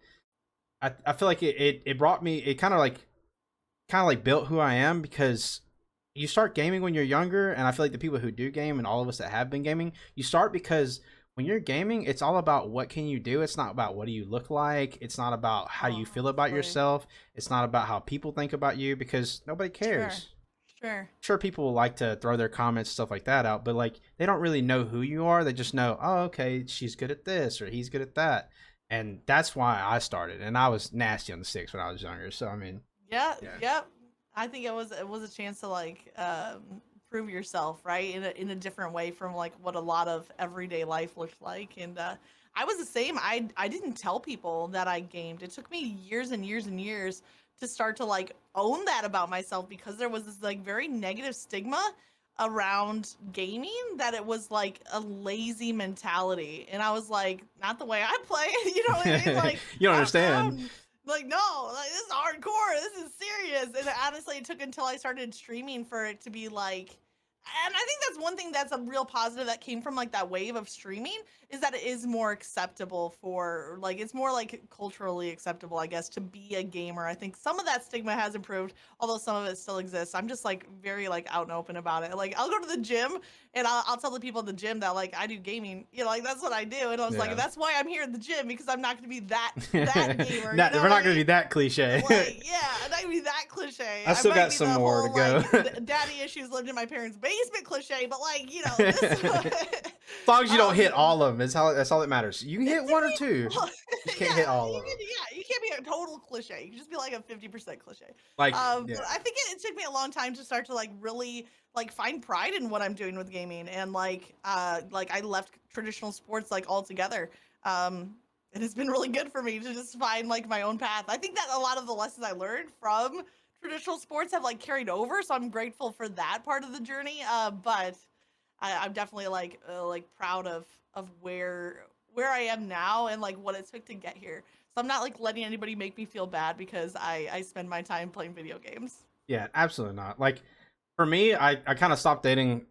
I feel like it brought me. It kind of like built who I am because you start gaming when you're younger, and I feel like the people who do game and all of us that have been gaming, you start because when you're gaming, it's all about what can you do. It's not about what do you look like. It's not about how Oh, you feel about absolutely. yourself. It's not about how people think about you because nobody Sure, cares. sure. Sure, people will like to throw their comments stuff like that out, but like they don't really know who you are. They just know, oh, okay, she's good at this or he's good at that, and that's why I started. And I was nasty on the sticks when I was younger. So I mean, Yeah, yeah. yep. I think it was a chance to like prove yourself, right? In a different way from like what a lot of everyday life looked like. And I was the same. I didn't tell people that I gamed. It took me years and years and years to start to like own that about myself because there was this like very negative stigma around gaming that it was like a lazy mentality. And I was like, not the way I play, you know what I mean? Like You don't calm understand. down. Like, no, like this is hardcore. This is serious. And honestly, it took until I started streaming for it to be like, and I think that's one thing that's a real positive that came from like that wave of streaming is that it is more acceptable for like it's more like culturally acceptable, I guess, to be a gamer. I think some of that stigma has improved, although some of it still exists. I'm just like very like out and open about it. Like I'll go to the gym and I'll tell the people at the gym that like I do gaming, you know, like that's what I do. And I was like, Yeah. that's why I'm here at the gym because I'm not going to be that gamer. You Not, know we're what I not gonna be mean? that cliche. Like, yeah, I'm not gonna be that cliche. I I still might got be some the more to whole go. like daddy issues lived in my parents' basement cliche, but like you know, this. As long as you don't hit all of them, that's all that matters. You can It hit took one or me, two. well, You just can't hit yeah, all of them. you can't be a total cliche. You can just be like a 50% cliche. Like, But yeah. I think it took me a long time to start to like really like find pride in what I'm doing with gaming, and like I left traditional sports like altogether. It has been really good for me to just find like my own path. I think that a lot of the lessons I learned from traditional sports have like carried over, so I'm grateful for that part of the journey. But I'm definitely like proud of where I am now and like what it took to get here. So I'm not like letting anybody make me feel bad because I spend my time playing video games. Yeah, absolutely not. Like for me, I kind of stopped dating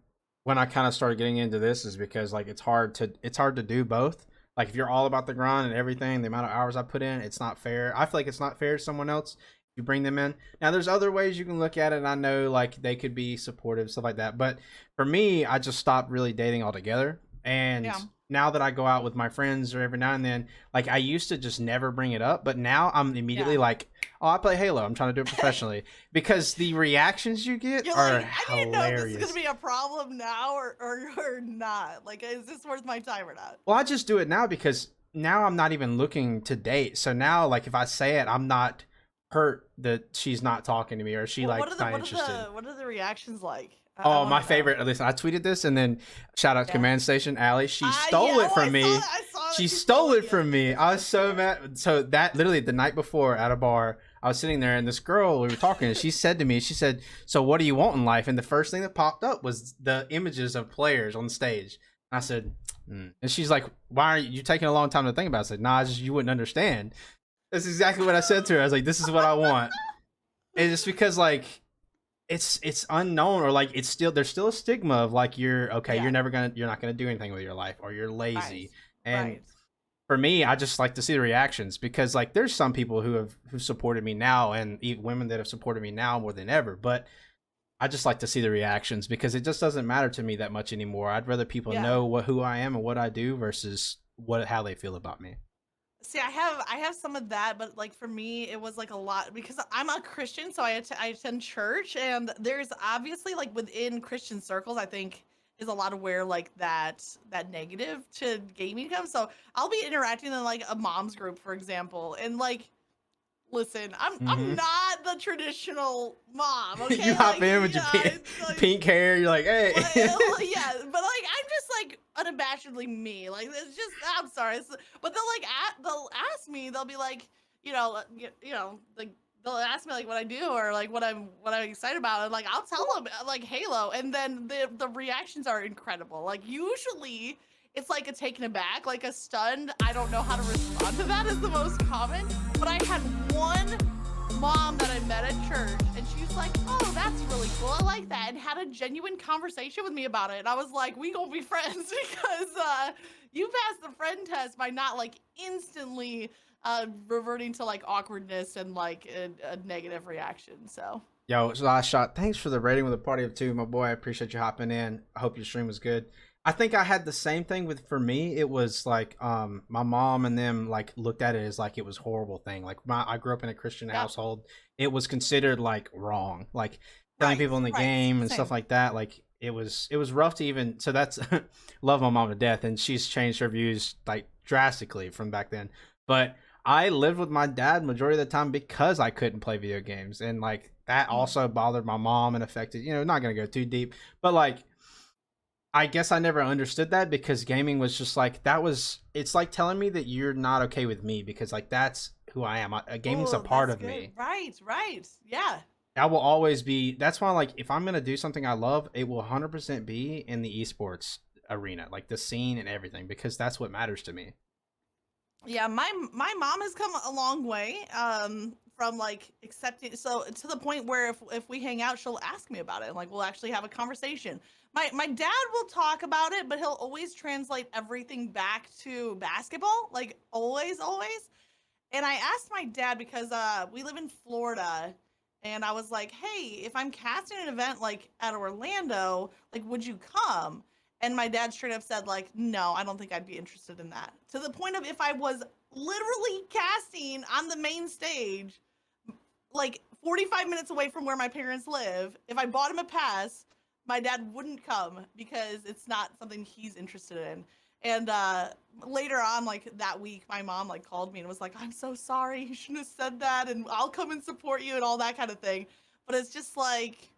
when I kind of started getting into this is because like it's hard to do both. Like if you're all about the grind and everything, the amount of hours I put in, it's not fair. I feel like it's not fair to someone else. You bring them in. Now there's other ways you can look at it, and I know like they could be supportive, stuff like that. But for me, I just stopped really dating altogether. And Yeah. now that I go out with my friends or every now and then, like I used to just never bring it up, but now I'm immediately Yeah. like, oh, I play Halo. I'm trying to do it professionally because the reactions you get You're are like, I need to know if this is hilarious. gonna be a problem now or not. Like, is this worth my time or not? Well, I just do it now because now I'm not even looking to date. So now, like, if I say it, I'm not hurt that she's not talking to me or she like not interested. What are the reactions like? I Oh, want my to know. favorite. Listen, I tweeted this and then shout out to Yeah. Command Station Allie. She Yeah. stole it Oh, I from saw me. that. I saw She that you stole it the from other me. day. I was so mad. So that literally the night before at a bar, I was sitting there and this girl we were talking and she said to me, she said, "So what do you want in life?" And the first thing that popped up was the images of players on stage. And I said, And she's like, "Why are you taking a long time to think about it?" I said, "Nah, just you wouldn't understand." That's exactly what I said to her. I was like, "This is what I want." And it's because like it's unknown or like it's still there's still a stigma of like you're okay, Yeah. you're not gonna do anything with your life or you're Right. lazy. And Right. for me, I just like to see the reactions because like there's some people who supported me now and women that have supported me now more than ever, but I just like to see the reactions because it just doesn't matter to me that much anymore. I'd rather people Yeah. know who I am and what I do versus how they feel about me. See, I have some of that, but like for me, it was like a lot because I'm a Christian, so I attend church, and there's obviously like within Christian circles, I think is a lot of where like that negative to gaming comes. So I'll be interacting in like a mom's group, for example, and like listen, I'm Hmm. not the traditional mom, You okay? hop Like in with your yeah, it's like pink hair. You're like, hey. yeah, but like I'm just like unabashedly me. Like it's just I'm sorry, but they'll ask me. They'll be like, you know, like they'll ask me like what I do or like what I'm excited about, and like I'll tell them like Halo, and then the reactions are incredible. Like usually it's like a taken aback, like a stunned, I don't know how to respond to that is the most common. But I had one mom that I met at church, and she's like, "Oh, that's really cool. I like that," and had a genuine conversation with me about it. And I was like, "We gonna be friends because you passed the friend test by not like instantly reverting to like awkwardness and like a negative reaction." So Yo, it's last shot. Thanks for the rating with a party of two, my boy. I appreciate you hopping in. I hope your stream was good. I think I had the same thing with for me. It was like my mom and them like looked at it as like it was a horrible thing. Like I grew up in a Christian yep, household. It was considered like wrong. Like telling right, people in the right, game and stuff same. like that. Like it was rough to even so that's love my mom to death and she's changed her views like drastically from back then. But I lived with my dad majority of the time because I couldn't play video games and like that Mm. also bothered my mom and affected, not gonna go too deep, but like I guess I never understood that because gaming was just like that was it's like telling me that you're not okay with me because like that's who I am. Gaming's a Oh, part that's of good. me. Right, right. Yeah. I will always be that's why like if I'm gonna do something I love, it will 100% be in the esports arena, like the scene and everything, because that's what matters to me. Yeah, my mom has come a long way from like accepting, so to the point where if we hang out she'll ask me about it and like we'll actually have a conversation. My dad will talk about it, but he'll always translate everything back to basketball, like always. And I asked my dad because we live in Florida, and I was like, "Hey, if I'm casting an event like at Orlando, like would you come?" And my dad straight up said like, "No, I don't think I'd be interested in that." To the point of if I was literally casting on the main stage like 45 minutes away from where my parents live, if I bought him a pass, my dad wouldn't come because it's not something he's interested in. And later on, like that week, my mom like called me and was like, "I'm so sorry. You shouldn't have said that, and I'll come and support you and all that kind of thing." But it's just like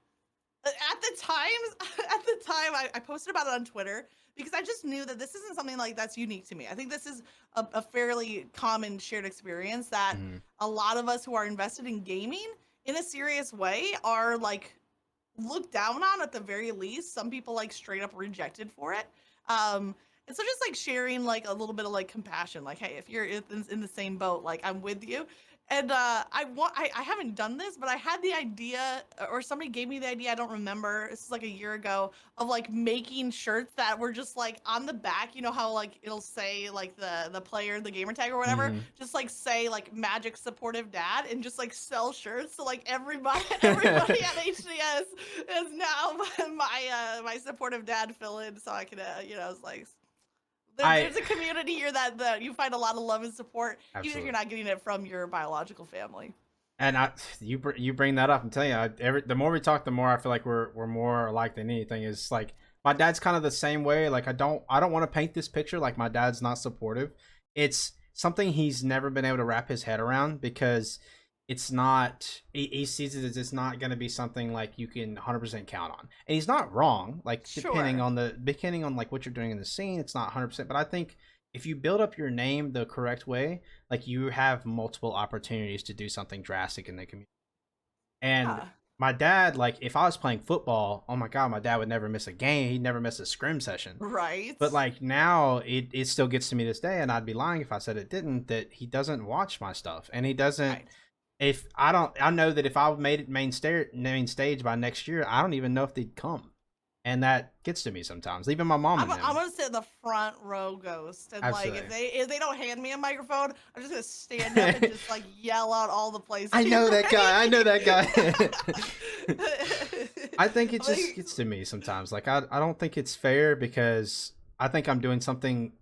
at the time, I posted about it on Twitter because I just knew that this isn't something like that's unique to me. I think this is a fairly common shared experience that Mhm. a lot of us who are invested in gaming in a serious way are like looked down on at the very least. Some people like straight up rejected for it. And so just like sharing like a little bit of like compassion, like, hey, if you're in the same boat, like I'm with you. And I haven't done this, but I had the idea, or somebody gave me the idea. I don't remember. This is like a year ago of like making shirts that were just like on the back. You know how like it'll say like the player, the gamer tag or whatever. Mhm. Just like say like Magic supportive dad, and just like sell shirts. So like everybody at HCS is now my supportive dad fill in, so I can it's like I there's a community here that you find a lot of love and support, even if you're absolutely. not getting it from your biological family. And you bring that up. I'm telling you, the more we talk, the more I feel like we're more alike than anything. Is like my dad's kind of the same way. Like I don't want to paint this picture like my dad's not supportive. It's something he's never been able to wrap his head around because it's not. He sees it as it's not going to be something like you can 100% count on. And he's not wrong. Like Sure. depending on like what you're doing in the scene, it's not 100%. But I think if you build up your name the correct way, like you have multiple opportunities to do something drastic in the community. And Yeah. my dad, like if I was playing football, oh my god, my dad would never miss a game. He'd never miss a scrim session. Right. But like now, it still gets to me this day, and I'd be lying if I said it didn't. That he doesn't watch my stuff, and he doesn't. Right. If I don't, I know that if I made it main stage by next year, I don't even know if they'd come, and that gets to me sometimes. Even my mom and I'm them. gonna sit in the front row, ghost, and like Absolutely. if they don't hand me a microphone, I'm just gonna stand up and just like yell out all the plays I that you know that guy. I know that guy. write. I think it just Like, gets to me sometimes. Like I don't think it's fair because I think I'm doing something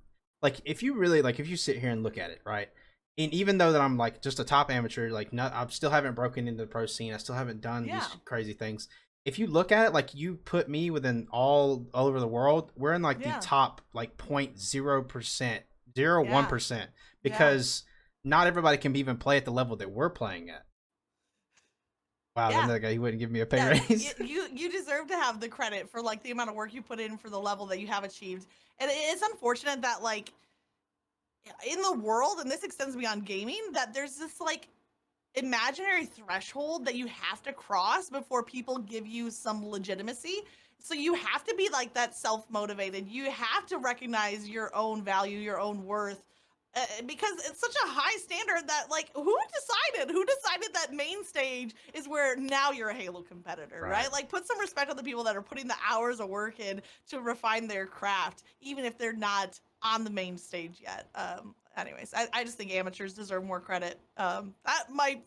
like if you really like if you sit here and look at it, right? And even though that I'm like just a top amateur, like not I still haven't broken into the pro scene. I still haven't done yeah, these crazy things. If you look at it, like you put me within all over the world, we're in like the yeah, top like 0.0%, 0.1% yeah, yeah. because not everybody can even play at the level that we're playing at. Wow, Yeah. another guy he wouldn't give me a pay Yeah, raise. you deserve to have the credit for like the amount of work you put in for the level that you have achieved. And it's unfortunate that like in the world, and this extends beyond gaming, that there's this like imaginary threshold that you have to cross before people give you some legitimacy. So you have to be like that self-motivated. You have to recognize your own value, your own worth. Because it's such a high standard that, like, who decided that main stage is where now you're a Halo competitor, right? Like, put some respect on the people that are putting the hours of work in to refine their craft, even if they're not on the main stage yet. Anyways, I just think amateurs deserve more credit. That might,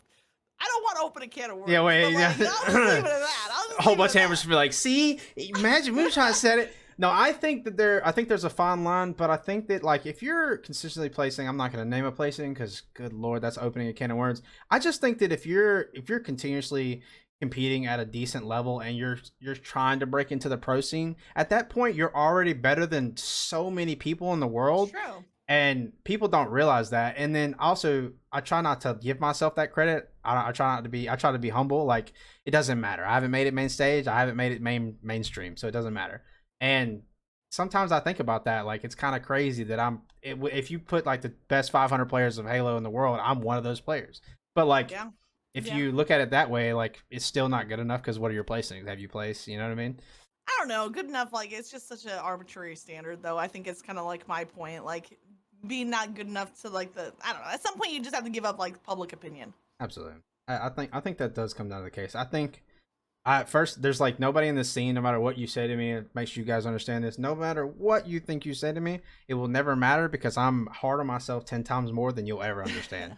I don't want to open a can of worms. Yeah, wait, but, like, I'll just leave it at that. A whole bunch of hammers be like, see, Magick Moonshot said it. No, I think there's a fine line, but I think that, like, if you're consistently placing, I'm not going to name a placing because, good lord, that's opening a can of worms. I just think that if you're continuously competing at a decent level and you're trying to break into the pro scene, at that point you're already better than so many people in the world. True. And people don't realize that. And then also, I try not to give myself that credit. I try to be humble. Like, it doesn't matter. I haven't made it main stage. I haven't made it mainstream, so it doesn't matter. And sometimes I think about that. Like, it's kind of crazy that if you put like the best 500 players of Halo in the world, I'm one of those players. But like, if you look at it that way, like, it's still not good enough because what are your placings? Have you placed? You know what I mean? I don't know. Good enough. Like, it's just such an arbitrary standard, though. I think it's kind of like my point. Like, being not good enough to, like, I don't know. At some point, you just have to give up, like, public opinion. Absolutely. I think that does come down to the case. I think at first there's like nobody in the scene, no matter what you say to me, make sure you guys understand this. No matter what you think you say to me, it will never matter because I'm hard on myself 10 times more than you'll ever understand.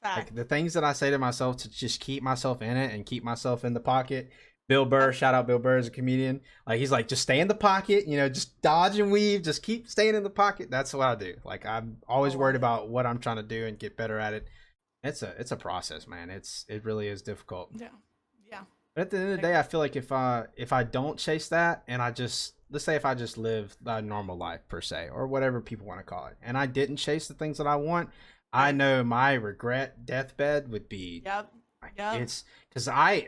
Like, the things that I say to myself to just keep myself in it and keep myself in the pocket. Bill Burr, shout out Bill Burr as a comedian. Like, he's like, just stay in the pocket, just dodge and weave, just keep staying in the pocket. That's what I do. Like, I'm always worried about what I'm trying to do and get better at it. It's a process, man. It really is difficult. Yeah. But at the end of the day, I feel like if I don't chase that, and let's say if I just live a normal life per se, or whatever people want to call it, and I didn't chase the things that I want, I know my regret deathbed would be. It's because I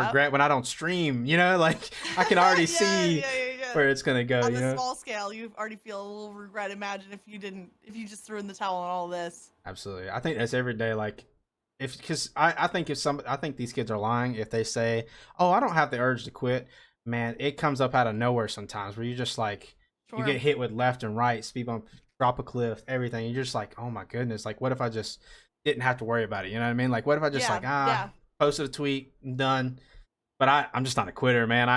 regret when I don't stream. Like, I can already see where it's gonna go. On the small scale, you already feel a little regret. Imagine if you just threw in the towel on all this. Absolutely, I think that's every day. Like, I think these kids are lying if they say, "Oh, I don't have the urge to quit." Man, it comes up out of nowhere sometimes where you just like you get hit with left and right, speed bump, drop a cliff, everything. You're just like, oh my goodness, like, what if I just didn't have to worry about it? You know what I mean? Like, what if I just posted a tweet and done? But I'm just not a quitter, man.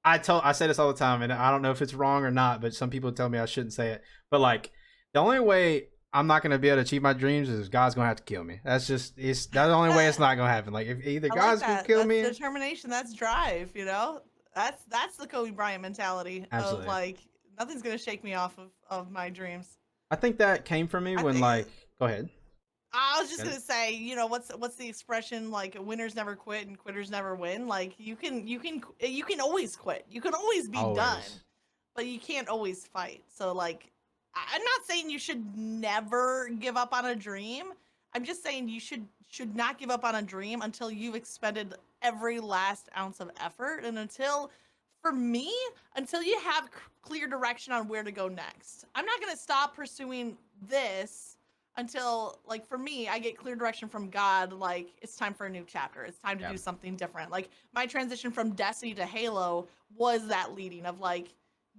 I say this all the time, and I don't know if it's wrong or not, but some people tell me I shouldn't say it. But like, the only way I'm not gonna be able to achieve my dreams is God's gonna have to kill me. That's the only way it's not gonna happen. Like, if either God's gonna kill me, determination, that's drive. That's the Kobe Bryant mentality. Absolutely. Of like, nothing's gonna shake me off of my dreams. I think that came from me when, like, go ahead. I was just gonna say, what's the expression, like, winners never quit and quitters never win. Like, you can always quit. You can always be done, but you can't always fight. So, like, I'm not saying you should never give up on a dream. I'm just saying you should not give up on a dream until you've expended every last ounce of effort, and until you have clear direction on where to go next. I'm not gonna stop pursuing this until, like, for me, I get clear direction from God. Like, it's time for a new chapter. It's time to do something different. Like, my transition from Destiny to Halo was that leading of, like,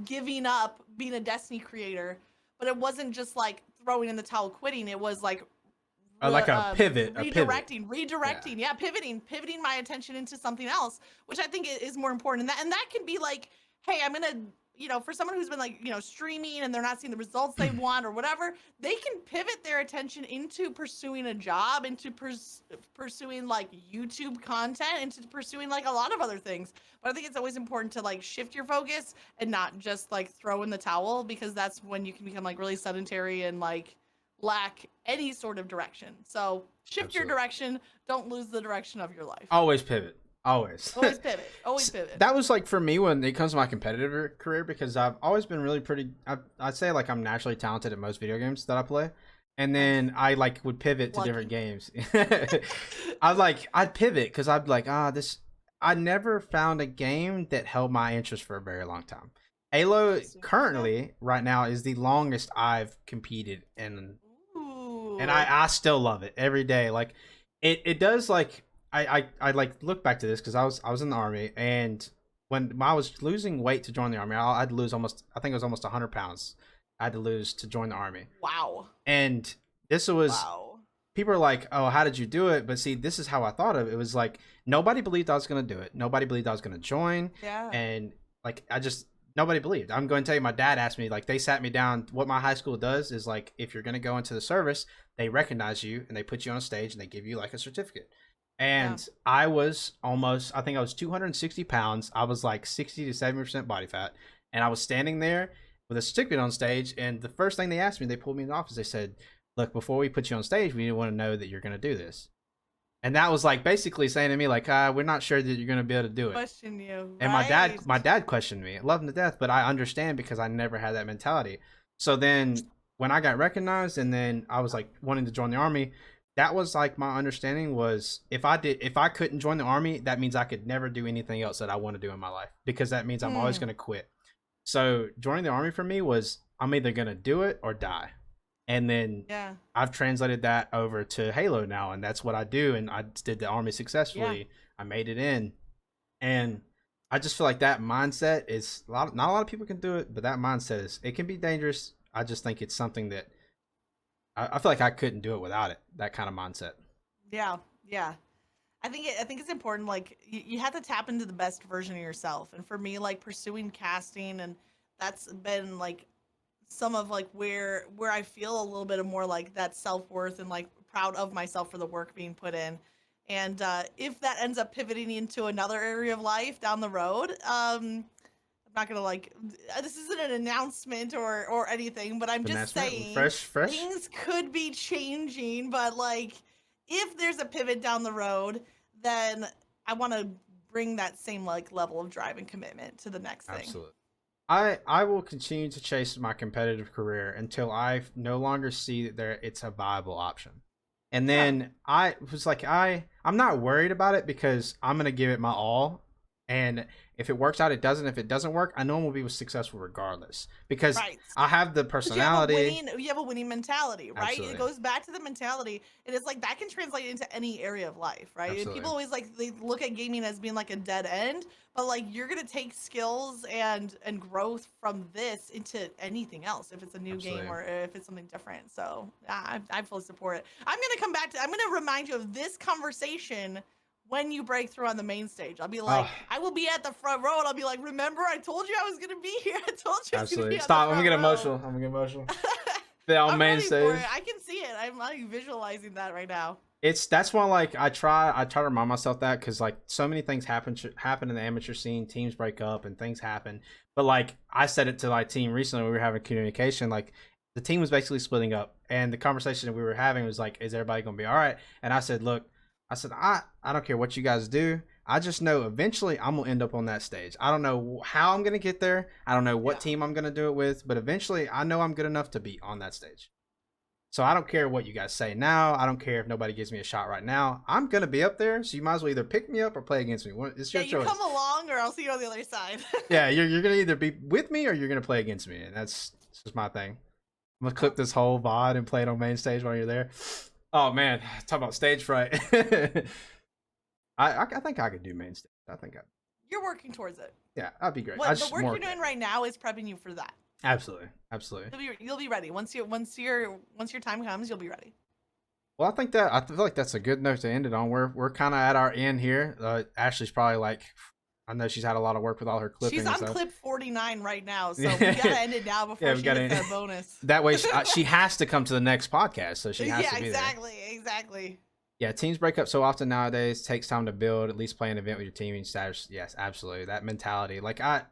giving up being a Destiny creator. But it wasn't just like throwing in the towel, quitting. It was like a pivot, redirecting, pivoting my attention into something else, which I think is more important. And that can be like, hey, I'm gonna, for someone who's been, like, streaming and they're not seeing the results they want or whatever, they can pivot their attention into pursuing a job, into pursuing, like, YouTube content, into pursuing, like, a lot of other things. But I think it's always important to, like, shift your focus and not just, like, throw in the towel, because that's when you can become, like, really sedentary and, like, lack any sort of direction. So shift your direction. Don't lose the direction of your life. Always pivot. Always pivot. Always pivot. That was, like, for me when it comes to my competitive career, because I've always been really I'd say, like, I'm naturally talented at most video games that I play. And then I, like, would pivot to different games. I'd pivot because I'd be like, I never found a game that held my interest for a very long time. Halo currently right now is the longest I've competed in. Ooh. And I still love it every day. Like, it does like I like look back to this because I was in the army, and when I was losing weight to join the army, I had to lose almost, I think it was almost 100 pounds I had to lose to join the army. Wow. And this was, Wow. people are like, oh, how did you do it? But see, this is how I thought of it. It was like nobody believed I was gonna do it. Nobody believed I was gonna join. Yeah. And like I just, nobody believed. I'm going to tell you, my dad asked me, like, they sat me down. What my high school does is, like, if you're gonna go into the service, they recognize you and they put you on a stage and they give you like a certificate. And Yeah. I was almost, I think I was 260 pounds. I was like 60 to 70% body fat. And I was standing there with a certificate on stage. And the first thing they asked me, they pulled me in the office. They said, look, before we put you on stage, we want to know that you're going to do this. And that was like basically saying to me, like, we're not sure that you're going to be able to do it. Question you. And Right. my dad questioned me. I love him to death, but I understand because I never had that mentality. So then when I got recognized and then I was like wanting to join the army, that was like my understanding was, if I couldn't join the army, that means I could never do anything else that I want to do in my life, because that means I'm always Hmm. going to quit. So joining the army for me was, I'm either going to do it or die. And then Yeah. I've translated that over to Halo now, and that's what I do. And I did the army Yeah. successfully. I made it in, and I just feel like that mindset is a lot. Not a lot of people can do it, but that mindset is, it can be dangerous. I just think it's something that I feel like I couldn't do it without it. That kind of mindset. Yeah. Yeah. I think it's important. Like you have to tap into the best version of yourself. And for me, like pursuing casting, and that's been like some of like where I feel a little bit of more like that self worth and like proud of myself for the work being put in. And if that ends up pivoting into another area of life down the road, I'm not gonna like this isn't an announcement or anything, but I'm just Announcement, saying fresh. things could be changing. But like, if there's a pivot down the road, then I want to bring that same like level of drive and commitment to the next thing. Absolutely. I will continue to chase my competitive career until I no longer see that it's a viable option. And Yeah, then I was like, I'm not worried about it because I'm gonna give it my all. And if it works out, it doesn't. If it doesn't work, I know I'm gonna be successful regardless because right. I have the Because personality. you have a winning mentality, right? It Absolutely, goes back to the mentality, and it's like that can translate into any area of life, right? And people absolutely, always like they look at gaming as being like a dead end, but like you're gonna take skills and growth from this into anything else if it's a new game absolutely. or if it's something different. So yeah, I fully support it. I'm gonna come back to. I'm gonna remind you of this conversation when you break through on the main stage. I'll be Oh, like, I will be at the front row, and I'll be like, remember, I told you I was gonna be here. I told you I was gonna absolutely. be on the Stop. I'm gonna front get row. emotional. I'm gonna get emotional. The on I'm main ready for stage. it. I can see it. I'm like visualizing that right now. That's why, like, I try to remind myself that, because like so many things happen in the amateur scene. Teams break up and things happen. But like I said it to my team recently when we were having communication, like the team was basically splitting up, and the conversation we were having was like, is everybody gonna be all right? And I said, look, I don't care what you guys do. I just know eventually I'm gonna end up on that stage. I don't know how I'm gonna get there. I don't know what Yeah. team I'm gonna do it with, but eventually I know I'm good enough to be on that stage. So I don't care what you guys say now. I don't care if nobody gives me a shot right now. I'm gonna be up there, so you might as well either pick me up or play against me. It's Yeah, your you choice. come along, or I'll see you on the other side. Yeah, you're gonna either be with me or you're gonna play against me, and that's just my thing. I'm gonna clip this whole VOD and play it on main stage while you're there. Oh man, talk about stage fright. I think I could do main stage. I think You're working towards it. yeah, that'd be great. I What the just work more you're doing right now is prepping you for that. absolutely, absolutely. You'll be ready once your time comes. You'll be ready. Well, I feel like that's a good note to end it on. We're kind of at our end here. Ashley's probably like, I know she's had a lot of work with all her clipping. She's and on stuff. clip 49 right now, so we gotta end it now before Yeah, we she gotta hits end that bonus. That way, she has to come to the next podcast, so she has Yeah, to be exactly. there. Yeah, teams break up so often nowadays. Takes time to build. At least play an event with your team and status. Yes, absolutely. That mentality. Like Yeah.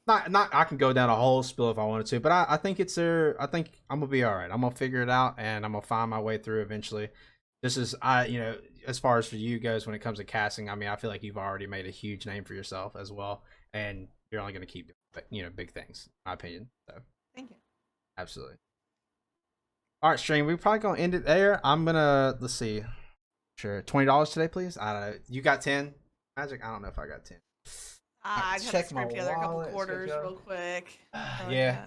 not I can go down a whole spill if I wanted to, but I think I think I'm gonna be all right. I'm gonna figure it out and I'm gonna find my way through eventually. This is as far as for you guys when it comes to casting, I mean, I feel like you've already made a huge name for yourself as well, and you're only gonna keep doing big things, in my opinion. So Thank you. absolutely. All right, stream. We're probably gonna end it there. I'm gonna let's see. Sure, $20 today, please. I don't know. You got 10, Magic. I don't know if I got 10. I just have to check my scrape together a couple wallet, quarters check it out. real quick. Oh, Yeah.